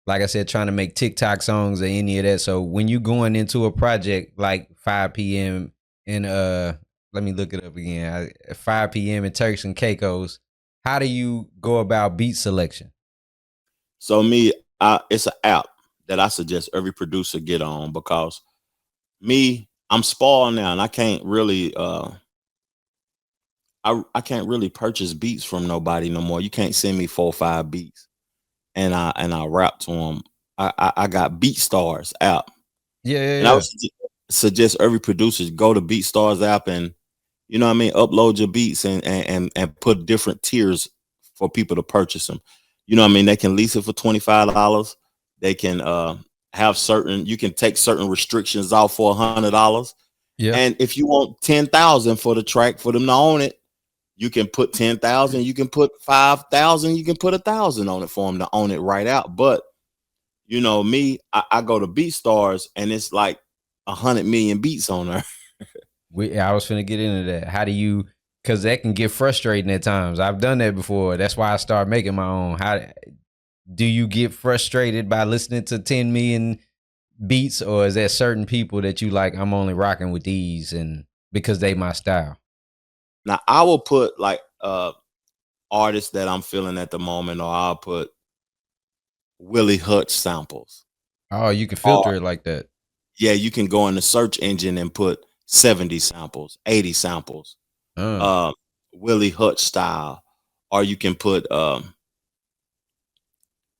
like I said, trying to make TikTok songs or any of that. So when you going into a project like 5 p.m. and let me look it up again, 5 p.m. in Turks and Caicos, how do you go about beat selection? So it's an app that I suggest every producer get on, because I'm spoiled now, and I can't really I can't really purchase beats from nobody no more. You can't send me 4 or 5 beats and I rap to them. I got BeatStars app. And I would suggest every producer go to BeatStars app and, you know what I mean, upload your beats and put different tiers for people to purchase them. You know what I mean? They can lease it for $25. They can you can take certain restrictions off for $100. Yeah. And if you want 10,000 for the track for them to own it, you can put 10,000, you can put 5,000, you can put 1,000 on it for them to own it right out. But you know me, I go to BeatStars and it's like 100 million beats on there. I was finna get into that. How do you? Because that can get frustrating at times. I've done that before. That's why I started making my own. How do you get frustrated by listening to 10 million beats, or is there certain people that you like? I'm only rocking with these, and because they my style. Now I will put like artists that I'm feeling at the moment, or I'll put Willie Hutch samples. Oh, you can filter it like that. Yeah, you can go in the search engine and put 70 samples, 80 samples, Willie Hutch style, or you can put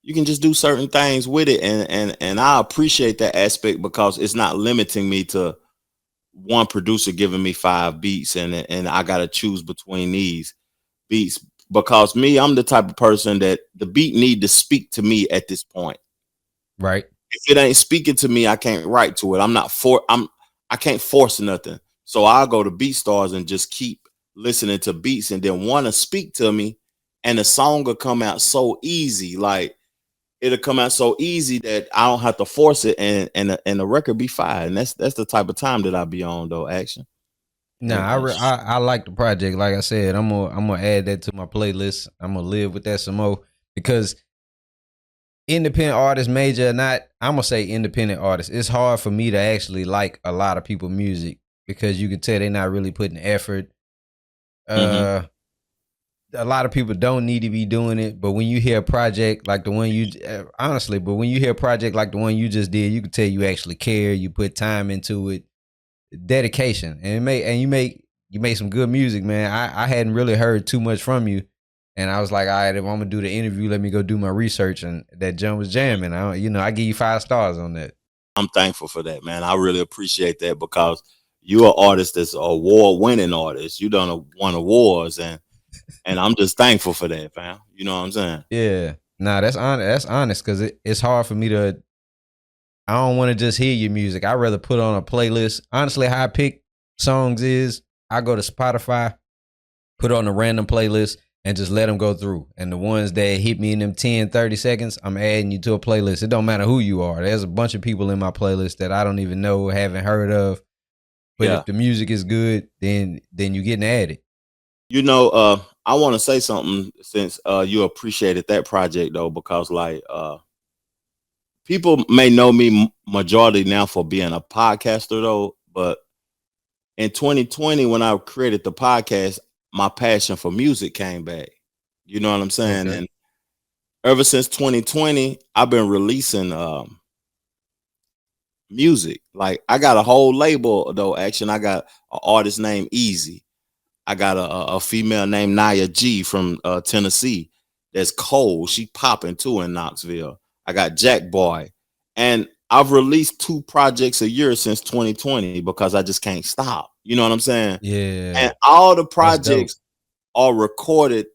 you can just do certain things with it, and I appreciate that aspect because it's not limiting me to one producer giving me 5 beats and I gotta choose between these beats because me, I'm the type of person that the beat need to speak to me at this point. Right. If it ain't speaking to me, I can't write to it. I can't force nothing. So I'll go to BeatStars and just keep listening to beats and then want to speak to me, and the song will come out so easy. Like it'll come out so easy that I don't have to force it, and the record be fire. And that's the type of time that I be on though. Action. Nah, I like the project. Like I said, I'm gonna add that to my playlist. I'm gonna live with that some more because independent artists, major or not, I'm gonna say independent artists. It's hard for me to actually like a lot of people's music because you can tell they're not really putting effort. A lot of people don't need to be doing it, but when you hear a project like the one you honestly, but when you hear a project like the one you just did, you can tell you actually care. You put time into it, dedication, and you make some good music, man. I hadn't really heard too much from you. And I was like, all right, if I'm gonna do the interview, let me go do my research. And that jump was jamming. I give you 5 stars on that. I'm thankful for that, man. I really appreciate that because you're an artist that's an award-winning artist. You done won awards, and I'm just thankful for that, fam. You know what I'm saying? Yeah. Nah, that's honest because it's hard for me to. I don't want to just hear your music. I'd rather put on a playlist. Honestly, how I pick songs is I go to Spotify, put on a random playlist, and just let them go through. And the ones that hit me in them 10, 30 seconds, I'm adding you to a playlist. It don't matter who you are. There's a bunch of people in my playlist that I don't even know, haven't heard of. But if the music is good, then you getting added. You know, I want to say something since you appreciated that project though, because like people may know me majority now for being a podcaster though, but in 2020 when I created the podcast, my passion for music came back. You know what I'm saying? Okay. And ever since 2020, I've been releasing music. Like I got a whole label though. Action. I got an artist named Easy. I got a female named Naya G from Tennessee. That's cold. She popping too in Knoxville. I got Jack Boy, and I've released 2 projects a year since 2020 because I just can't stop. You know what I'm saying? Yeah. And all the projects are recorded.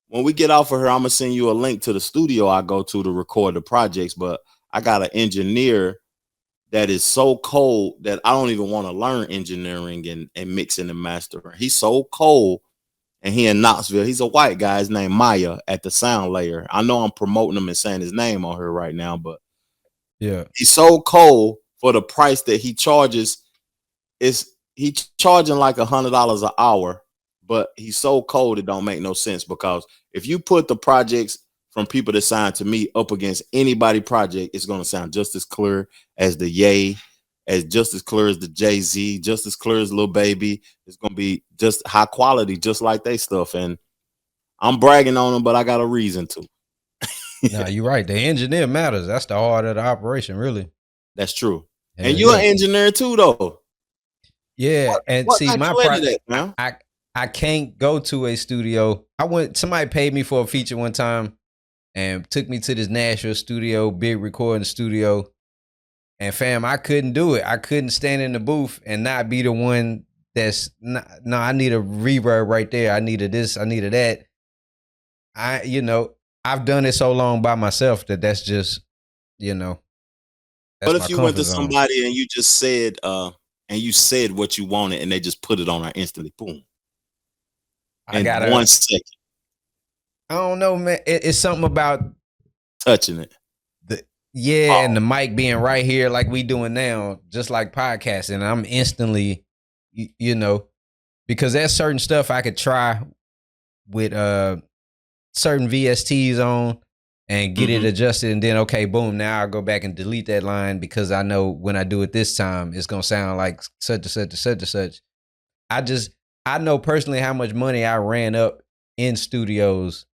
When we get off of here, I'm gonna send you a link to the studio I go to record the projects. But I got an engineer that is so cold that I don't even want to learn engineering and mixing and mastering. He's so cold, and he in Knoxville. He's a white guy. His name Maya at the Sound Layer. I know I'm promoting him and saying his name on here right now, but yeah, he's so cold for the price that he charges. He charging like $100 an hour, but he's so cold it don't make no sense because if you put the projects from people that signed to me up against anybody project, it's gonna sound just as clear as the Ye, as just as clear as the Jay-Z, just as clear as Lil Baby. It's gonna be just high quality, just like they stuff. And I'm bragging on them, but I got a reason to. No, you're right. The engineer matters. That's the heart of the operation, really. That's true. Yeah, and you're an engineer too, though. Yeah, and what see, my project, man? I can't go to a studio. Somebody paid me for a feature one time and took me to this Nashville studio, big recording studio. And fam, I couldn't do it. I couldn't stand in the booth and not be the one that's no, I need a reverb right there. I needed this, I needed that. I've done it so long by myself that's just, that's what if you went to zone. somebody and you just said and you said what you wanted and they just put it on there instantly, boom. In 1 second. I don't know, man. It's something about touching it. And the mic being right here like we doing now, just like podcasting. I'm instantly, because there's certain stuff I could try with certain VSTs on and get it adjusted, and then okay, boom, now I'll go back and delete that line because I know when I do it this time, it's gonna sound like such and such and such and such. I know personally how much money I ran up in studios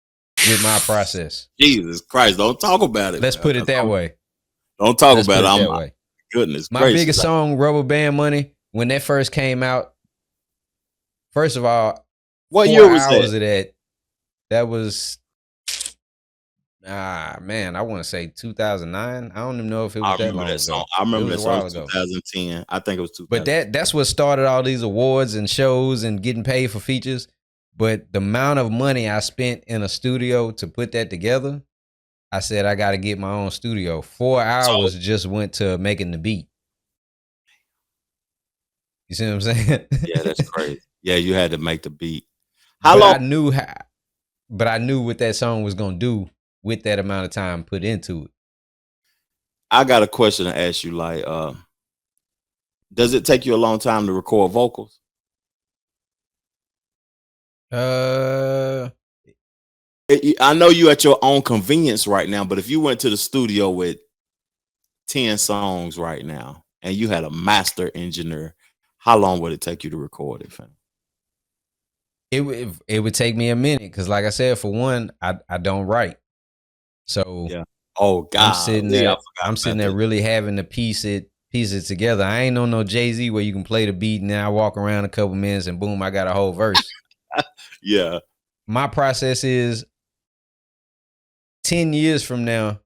with my process. Jesus Christ, don't talk about it. Let's put it that way. Don't talk about it. Goodness gracious. My biggest song, Rubber Band Money, when that first came out, first of all, what year was that? That was Man, I want to say 2009. I don't even know if it I was that remember long that song. ago. I It remember was that a song while was ago. 2010. I think it was But 2000. that's what started all these awards and shows and getting paid for features. But the amount of money I spent in a studio to put that together, I said I got to get my own studio. 4 So hours just went to making the beat. You see what I'm saying? yeah, that's crazy. Yeah, you had to make the beat. How but long? I knew how. But I knew what that song was gonna do with that amount of time put into it. I got a question to ask you. Like, does it take you a long time to record vocals? Uh, I know you at your own convenience right now, but if you went to the studio with 10 songs right now and you had a master engineer, how long would it take you to record it, fam? it would take me a minute because, like I said, for one, I don't write, so Yeah. Oh I'm God, sitting I there. forgot I'm about sitting there that. really having to piece it together. I ain't on no Jay-Z where you can play the beat and then I walk around a couple minutes and boom, I got a whole verse. Yeah. My process is 10 years from now,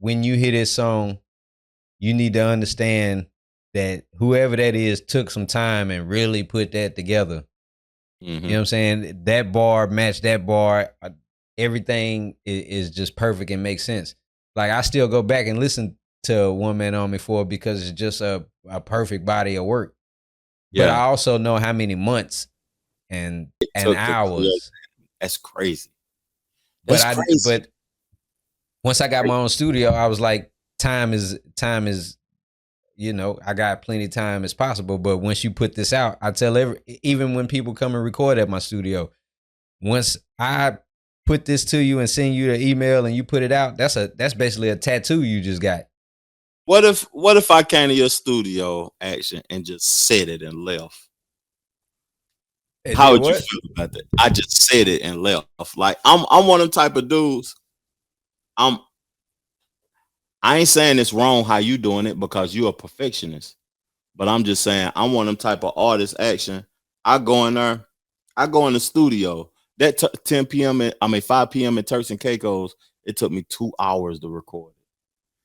when you hear this song, you need to understand that whoever that is took some time and really put that together. You know what I'm saying? That bar matched that bar. Everything is just perfect and makes sense. Like I still go back and listen to One Man Army 4 because it's just a perfect body of work. But I Yeah. also know how many months and It took to create. hours. That's crazy. That's crazy. But once I got my own studio, I was like, time is I got plenty of time as possible. But once you put this out, I tell even when people come and record at my studio, once I put this to you and send you the email and you put it out, that's basically a tattoo you just got. What if I came to your studio action and just said it and left? How would you feel about that? I just said it and left. Like I'm one of them type of dudes. I ain't saying it's wrong how you doing it because you're a perfectionist. But I'm just saying I'm one of them type of artist action. I go in there, I go in the studio. That 10 p.m. 5 p.m. at Turks and Caicos, it took me 2 hours to record it.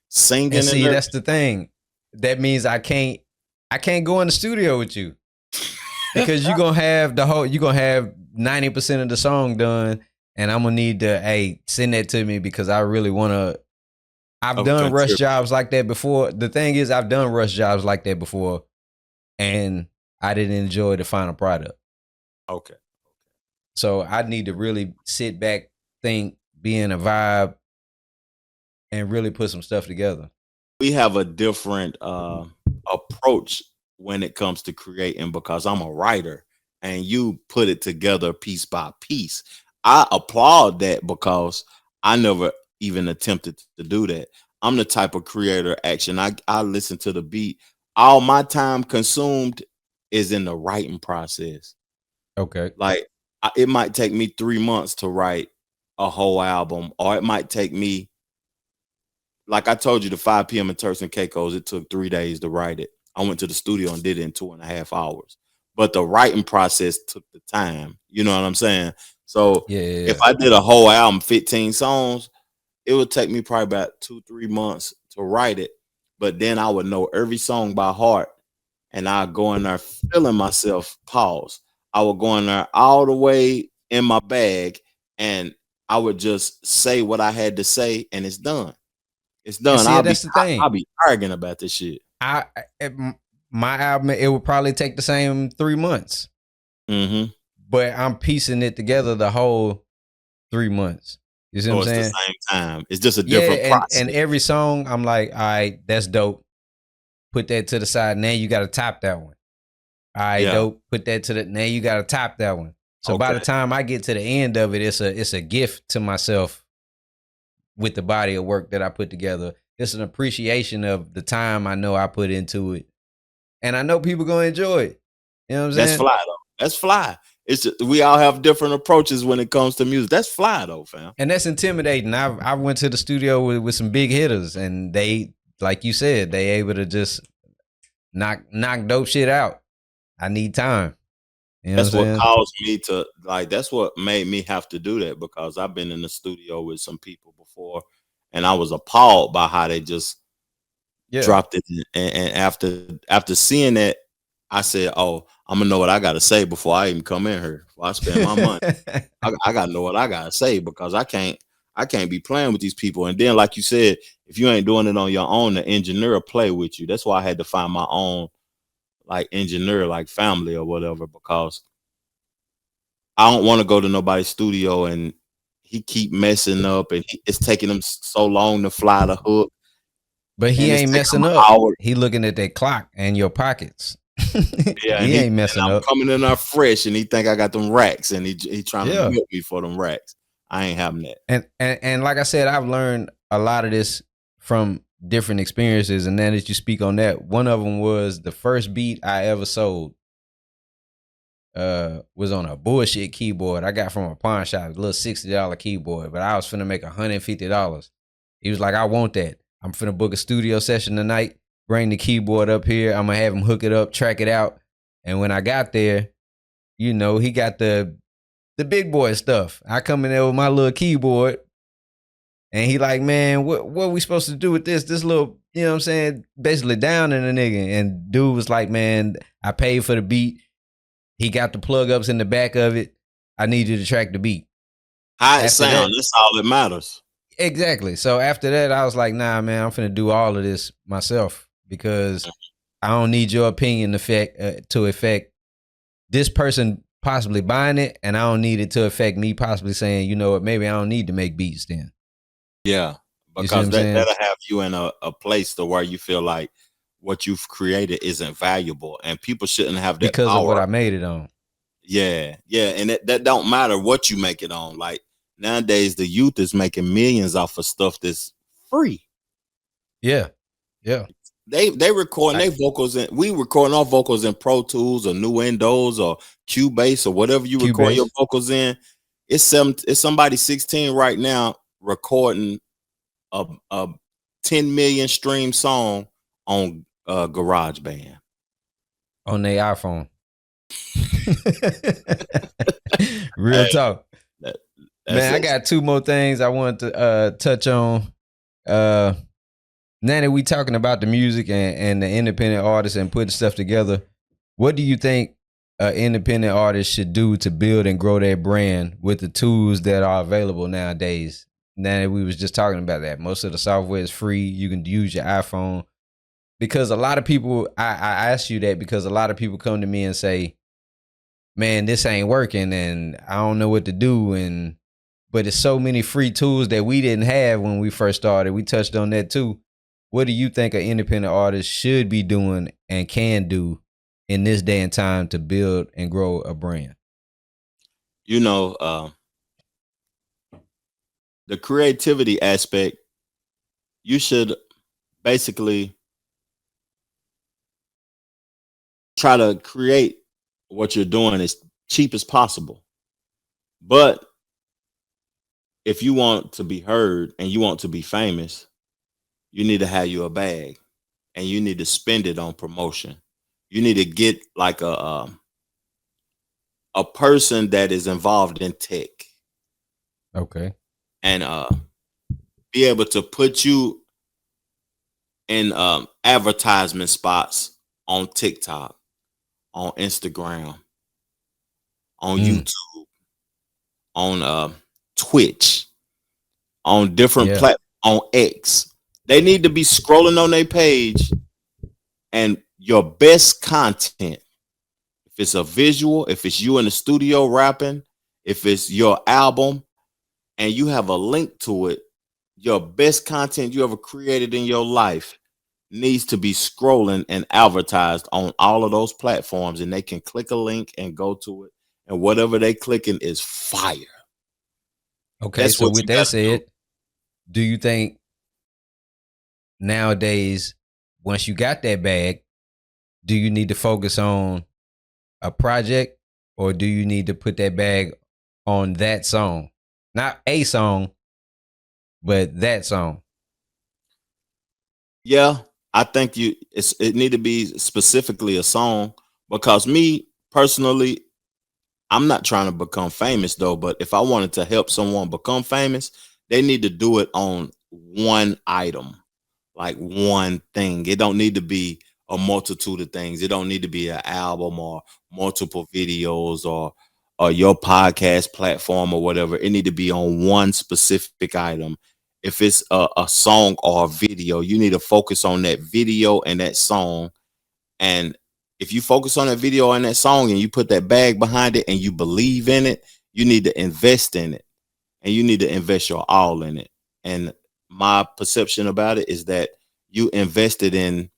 Singing And see, and that's the thing. That means I can't go in the studio with you because you're gonna have 90% of the song done, and I'm gonna need to send that to me because I really wanna. I've done rush jobs like that before. The thing is, I've done rush jobs like that before, and I didn't enjoy the final product. Okay. So I need to really sit back, think, be in a vibe, and really put some stuff together. We have a different approach when it comes to creating because I'm a writer and you put it together piece by piece. I applaud that because I never even attempted to do that. I'm the type of creator action. I listen to the beat. All my time consumed is in the writing process. Okay. Like it might take me 3 months to write a whole album, or it might take me, like I told you, the 5 p.m. in Turks and Caicos, it took 3 days to write it. I went to the studio and did it in 2.5 hours. But the writing process took the time. You know what I'm saying? So if I did a whole album, 15 songs, it would take me probably about 2-3 months to write it. But then I would know every song by heart. And I'd go in there feeling myself, pause. I would go in there all the way in my bag and I would just say what I had to say and it's done. It's done. See, that's the thing. I'll be arguing about this shit. My album, it would probably take the same 3 months. But I'm piecing it together the whole 3 months. You see what I'm saying? It's the same time. It's just a different process. And every song, I'm like, all right, that's dope. Put that to the side. Now you got to top that one. All right, dope. Put that to the. Now you got to top that one. So by the time I get to the end of it, it's a gift to myself with the body of work that I put together. It's an appreciation of the time I know I put into it, and I know people gonna enjoy it. You know what I'm saying? That's fly though. That's fly. It's just, we all have different approaches when it comes to music. That's fly though, fam. And that's intimidating. I went to the studio with some big hitters, and they, like you said, they able to just knock dope shit out. I need time. You know that's what caused me to, like, that's what made me have to do that, because I've been in the studio with some people before and I was appalled by how they just Yeah. dropped it. And after seeing that, I said, "Oh, I'm gonna know what I gotta say before I even come in here. Before I spend my money, I gotta know what I gotta say because I can't be playing with these people." And then, like you said, if you ain't doing it on your own, the engineer will play with you. That's why I had to find my own like engineer, like family or whatever, because I don't want to go to nobody's studio and he keep messing up and it's taking him so long to fly the hook. But he And it's ain't taking messing him an up. hour. He looking at that clock and your pockets. Yeah, he ain't messing I'm up. coming in there fresh, and he think I got them racks, and he trying Yeah. to milk me for them racks. I ain't having that. And like I said, I've learned a lot of this from different experiences, and now that you speak on that, one of them was the first beat I ever sold was on a bullshit keyboard I got from a pawn shop, a little $60 keyboard, but I was finna make $150. He was like, I want that. I'm finna book a studio session tonight, bring the keyboard up here, I'm gonna have him hook it up, track it out. And when I got there, you know, he got the big boy stuff. I come in there with my little keyboard, and he like, man, what are we supposed to do with this little, you know what I'm saying, basically down in the nigga. And dude was like, man, I paid for the beat. He got the plug ups in the back of it. I need you to track the beat. How it sound, that's all that matters. Exactly. So after that, I was like, nah, man, I'm finna do all of this myself because I don't need your opinion to affect this person possibly buying it, and I don't need it to affect me possibly saying, you know what, maybe I don't need to make beats then. Yeah, because that'll have you in a place to where you feel like what you've created isn't valuable, and people shouldn't have that because power. of what I made it on. Yeah, and that don't matter what you make it on. Like nowadays, the youth is making millions off of stuff that's free. Yeah. They recording their vocals, and we recording our vocals in Pro Tools or Nuendos or Cubase or whatever you record your vocals in. It's somebody 16 right now recording a 10 million stream song on GarageBand on their iPhone. Real talk. Man, I got two more things I want to touch on. Now that we talking about the music and the independent artists and putting stuff together, what do you think an independent artist should do to build and grow their brand with the tools that are available nowadays? Now that we was just talking about that, most of the software is free. You can use your iPhone. Because a lot of people, I ask you that because a lot of people come to me and say, man, this ain't working and I don't know what to do. But it's so many free tools that we didn't have when we first started. We touched on that too. What do you think an independent artist should be doing and can do in this day and time to build and grow a brand? You know, the creativity aspect, you should basically try to create what you're doing as cheap as possible. But if you want to be heard and you want to be famous, you need to have you a bag and you need to spend it on promotion. You need to get like a person that is involved in tech. Okay. And be able to put you in advertisement spots on TikTok, on Instagram, on YouTube, on Twitch, on different platforms, on X. They need to be scrolling on their page, and your best content, if it's a visual, if it's you in the studio rapping, if it's your album, and you have a link to it, your best content you ever created in your life needs to be scrolling and advertised on all of those platforms, and they can click a link and go to it, and whatever they clicking is fire. Okay, That's so what with you that gotta said, do you think nowadays, once you got that bag, do you need to focus on a project, or do you need to put that bag on that song? Not a song, but that song. Yeah, I think it need to be specifically a song, because me personally, I'm not trying to become famous though, but if I wanted to help someone become famous, they need to do it on one item, like one thing. It don't need to be a multitude of things. It don't need to be an album or multiple videos or your podcast platform or whatever. It need to be on one specific item. If it's a song or a video, you need to focus on that video and that song. And if you focus on that video and that song and you put that bag behind it and you believe in it, you need to invest in it, and you need to invest your all in it. And my perception about it is that you invested in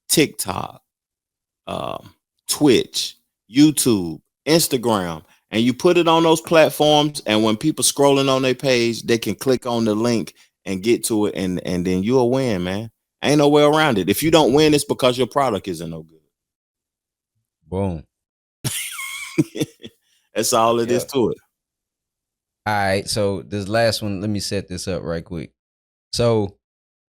TikTok, Twitch, YouTube, Instagram, and you put it on those platforms. And when people scrolling on their page, they can click on the link and get to it. And then you'll win, man. Ain't no way around it. If you don't win, it's because your product isn't no good. Boom. That's all it is to it. All right. So this last one, let me set this up right quick. So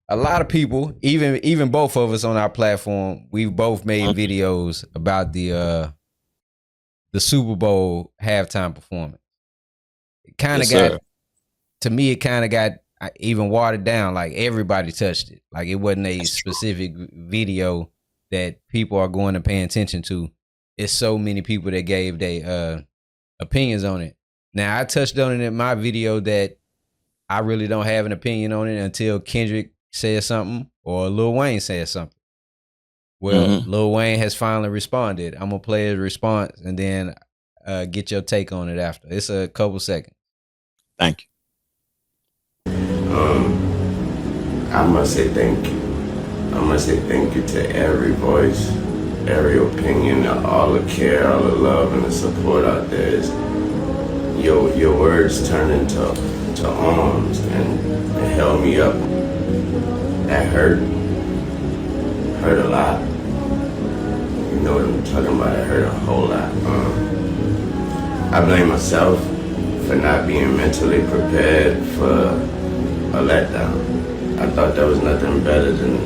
a lot of people, even both of us on our platform, we've both made videos about the Super Bowl halftime performance. It kind of to me, it kind of got even watered down. Like everybody touched it. Like it wasn't a specific video that people are going to pay attention to. It's so many people that gave their opinions on it. Now, I touched on it in my video that I really don't have an opinion on it until Kendrick says something or Lil Wayne says something. Well, Lil Wayne has finally responded. I'm going to play his response and then get your take on it after. It's a couple seconds. Thank you. I must say thank you. I must say thank you to every voice, every opinion, all the care, all the love and the support out there. Is your words turn into arms and it held me up. That hurt a lot. You know what I'm talking about? It hurt a whole lot. I blame myself for not being mentally prepared for a letdown. I thought there was nothing better than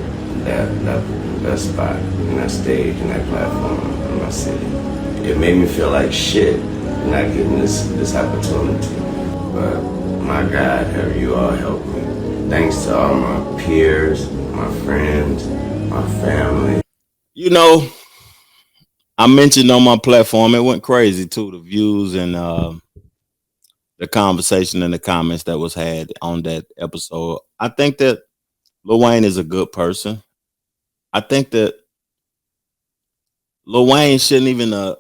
that spot, and that stage, and that platform in my city. It made me feel like shit not getting this opportunity. But my God, have you all helped me. Thanks to all my peers, my friends, my family. You know, I mentioned on my platform, it went crazy too, the views and the conversation and the comments that was had on that episode. I think that Lil Wayne is a good person. I think that Lil Wayne shouldn't even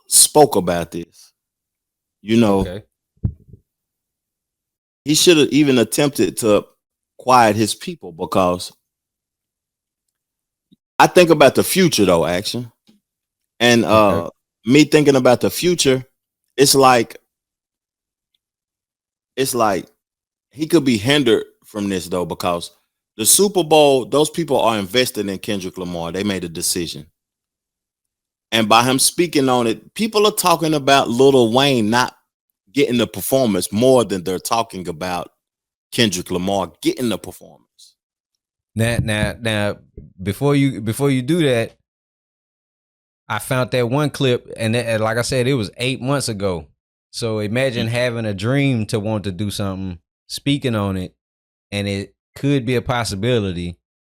spoke about this. You know, he should have even attempted to quiet his people, because I think about the future though, Action. And me thinking about the future, it's like he could be hindered from this though, because the Super Bowl, those people are invested in Kendrick Lamar. They made a decision. And by him speaking on it, people are talking about Lil Wayne not getting the performance more than they're talking about Kendrick Lamar getting the performance. Now, before you do that, I found that one clip, and like I said, it was 8 months ago. So imagine having a dream to want to do something, speaking on it, and it could be a possibility,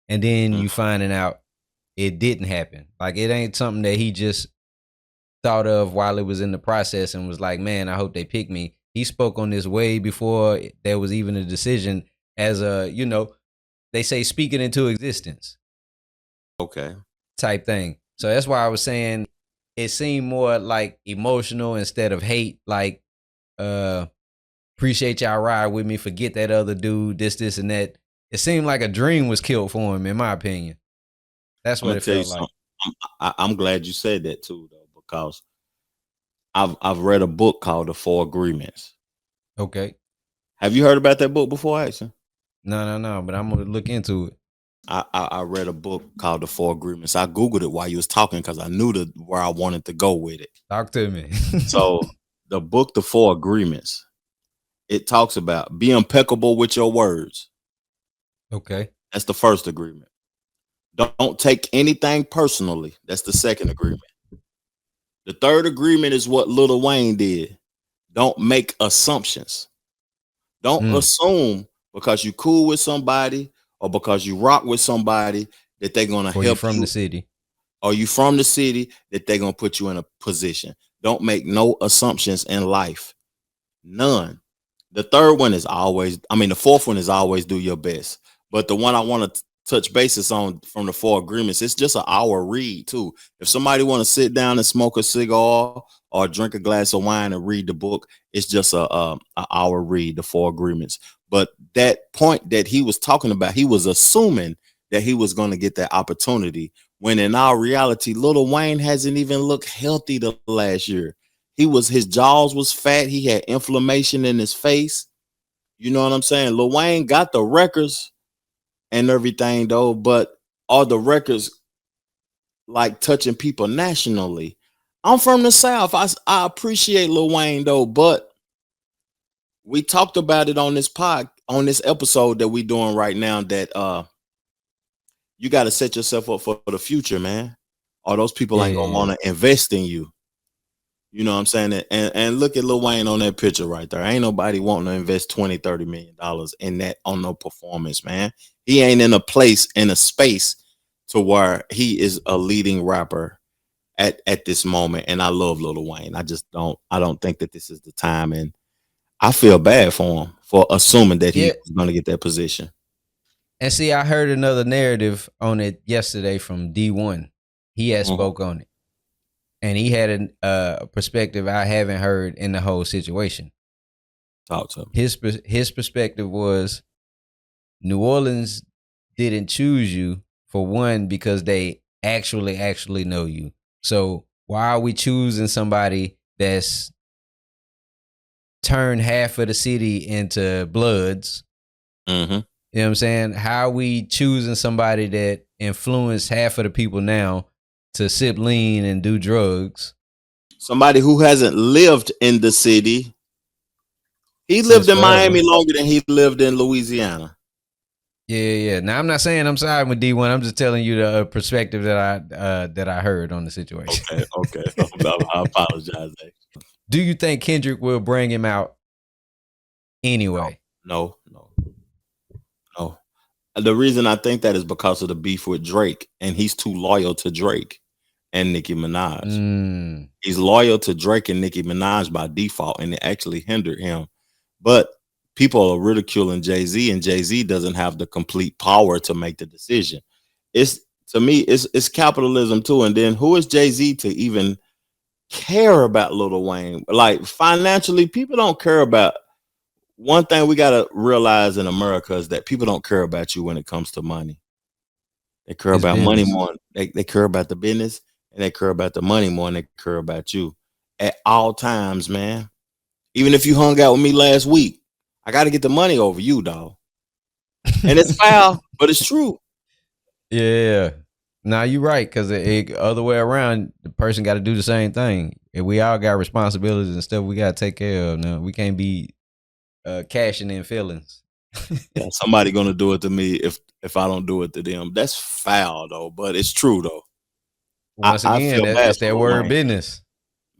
and then you finding out it didn't happen. Like it ain't something that he just thought of while it was in the process and was like, man, I hope they pick me. He spoke on this way before there was even a decision, as a, you know, they say speak it into existence. Okay. Type thing. So that's why I was saying it seemed more like emotional instead of hate. Like, appreciate y'all ride with me. Forget that other dude, this, and that. It seemed like a dream was killed for him, in my opinion. That's what it felt like. I'm glad you said that too, though, because I've read a book called The Four Agreements. Okay. Have you heard about that book before, Action? No, but I'm gonna look into it. I read a book called The Four Agreements. I Googled it while you was talking because I knew where I wanted to go with it. Talk to me. So the book, The Four Agreements, it talks about be impeccable with your words. Okay. That's the first agreement. Don't take anything personally. That's the second agreement. The third agreement is what Lil Wayne did. Don't make assumptions. Don't assume because you cool with somebody or because you rock with somebody that they're gonna Or help from you, the city. or you from the city that they're gonna put you in a position. Don't make no assumptions in life. None. The fourth one is always do your best. But the one I want to touch basis on from the 4 agreements, it's just an hour read too. If somebody want to sit down and smoke a cigar or drink a glass of wine and read the book, it's just a hour read, the 4 agreements. But that point that he was talking about, he was assuming that he was going to get that opportunity, when in our reality, Lil Wayne hasn't even looked healthy the last year. His jaws was fat. He had inflammation in his face. You know what I'm saying? Lil Wayne got the records and everything though, but are the records like touching people nationally? I'm from the South. I appreciate Lil Wayne though, but we talked about it on this episode that we doing right now, that you got to set yourself up for the future, man. Or those people ain't gonna want to invest in you. You know what I'm saying? And look at Lil Wayne on that picture right there. Ain't nobody wanting to invest $20-30 million in that on no performance, man. He ain't in a space to where he is a leading rapper at this moment. And I love Lil Wayne. I don't think that this is the time. And I feel bad for him for assuming that he was going to get that position. And see, I heard another narrative on it yesterday from D1. He had spoke on it. And he had a perspective I haven't heard in the whole situation. Talk to him. His perspective was New Orleans didn't choose you, for one, because they actually know you. So why are we choosing somebody that's turned half of the city into Bloods? Mm-hmm. You know what I'm saying? How are we choosing somebody that influenced half of the people now to sip lean and do drugs? Somebody who hasn't lived in the city. He lived in Miami longer than he lived in Louisiana. Yeah. Now I'm not saying I'm siding with D1. I'm just telling you the perspective that I heard on the situation. Okay. I apologize. Do you think Kendrick will bring him out anyway? No. The reason I think that is because of the beef with Drake, and he's too loyal to Drake and Nicki Minaj. He's loyal to Drake and Nicki Minaj by default, and it actually hindered him. But people are ridiculing Jay-Z, and Jay-Z doesn't have the complete power to make the decision. To me, it's capitalism too. And then who is Jay-Z to even care about Lil Wayne? Like, financially, people don't care about. One thing we got to realize in America is that people don't care about you when it comes to money. They care about money more. They care about the business, and they care about the money more than they care about you at all times, man. Even if you hung out with me last week, I got to get the money over you, dog. And it's foul, but it's true. Yeah. Now you're right, because the other way around, the person got to do the same thing. And we all got responsibilities and stuff we got to take care of. Now we can't be cashing in feelings. Yeah, somebody gonna do it to me if I don't do it to them. That's foul though, but it's true though. Once again, that's that word, business.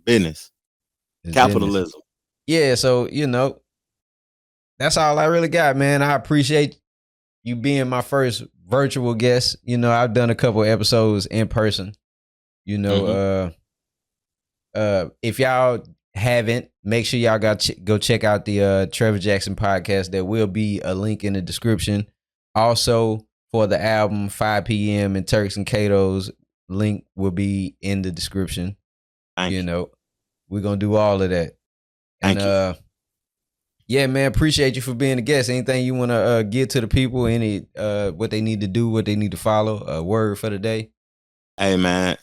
It's capitalism. Business. Yeah, so that's all I really got, man. I appreciate you being my first virtual guest. I've done a couple episodes in person. If y'all haven't, make sure y'all go check out the Trevor Jackson podcast. There will be a link in the description. Also, for the album 5 p.m. in Turks and Caicos, link will be in the description. Thank you. We're gonna do all of that. Thank you. Yeah, man, appreciate you for being a guest. Anything you want to give to the people? Any what they need to do, what they need to follow? A word for the day? Hey, man.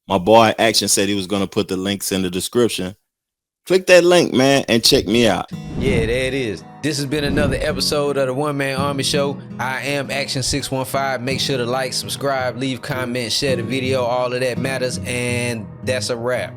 My boy Action said he was going to put the links in the description. Click that link, man, and check me out. Yeah, there it is. This has been another episode of the One Man Army Show. I am Action 615. Make sure to like, subscribe, leave comments, share the video. All of that matters. And that's a wrap.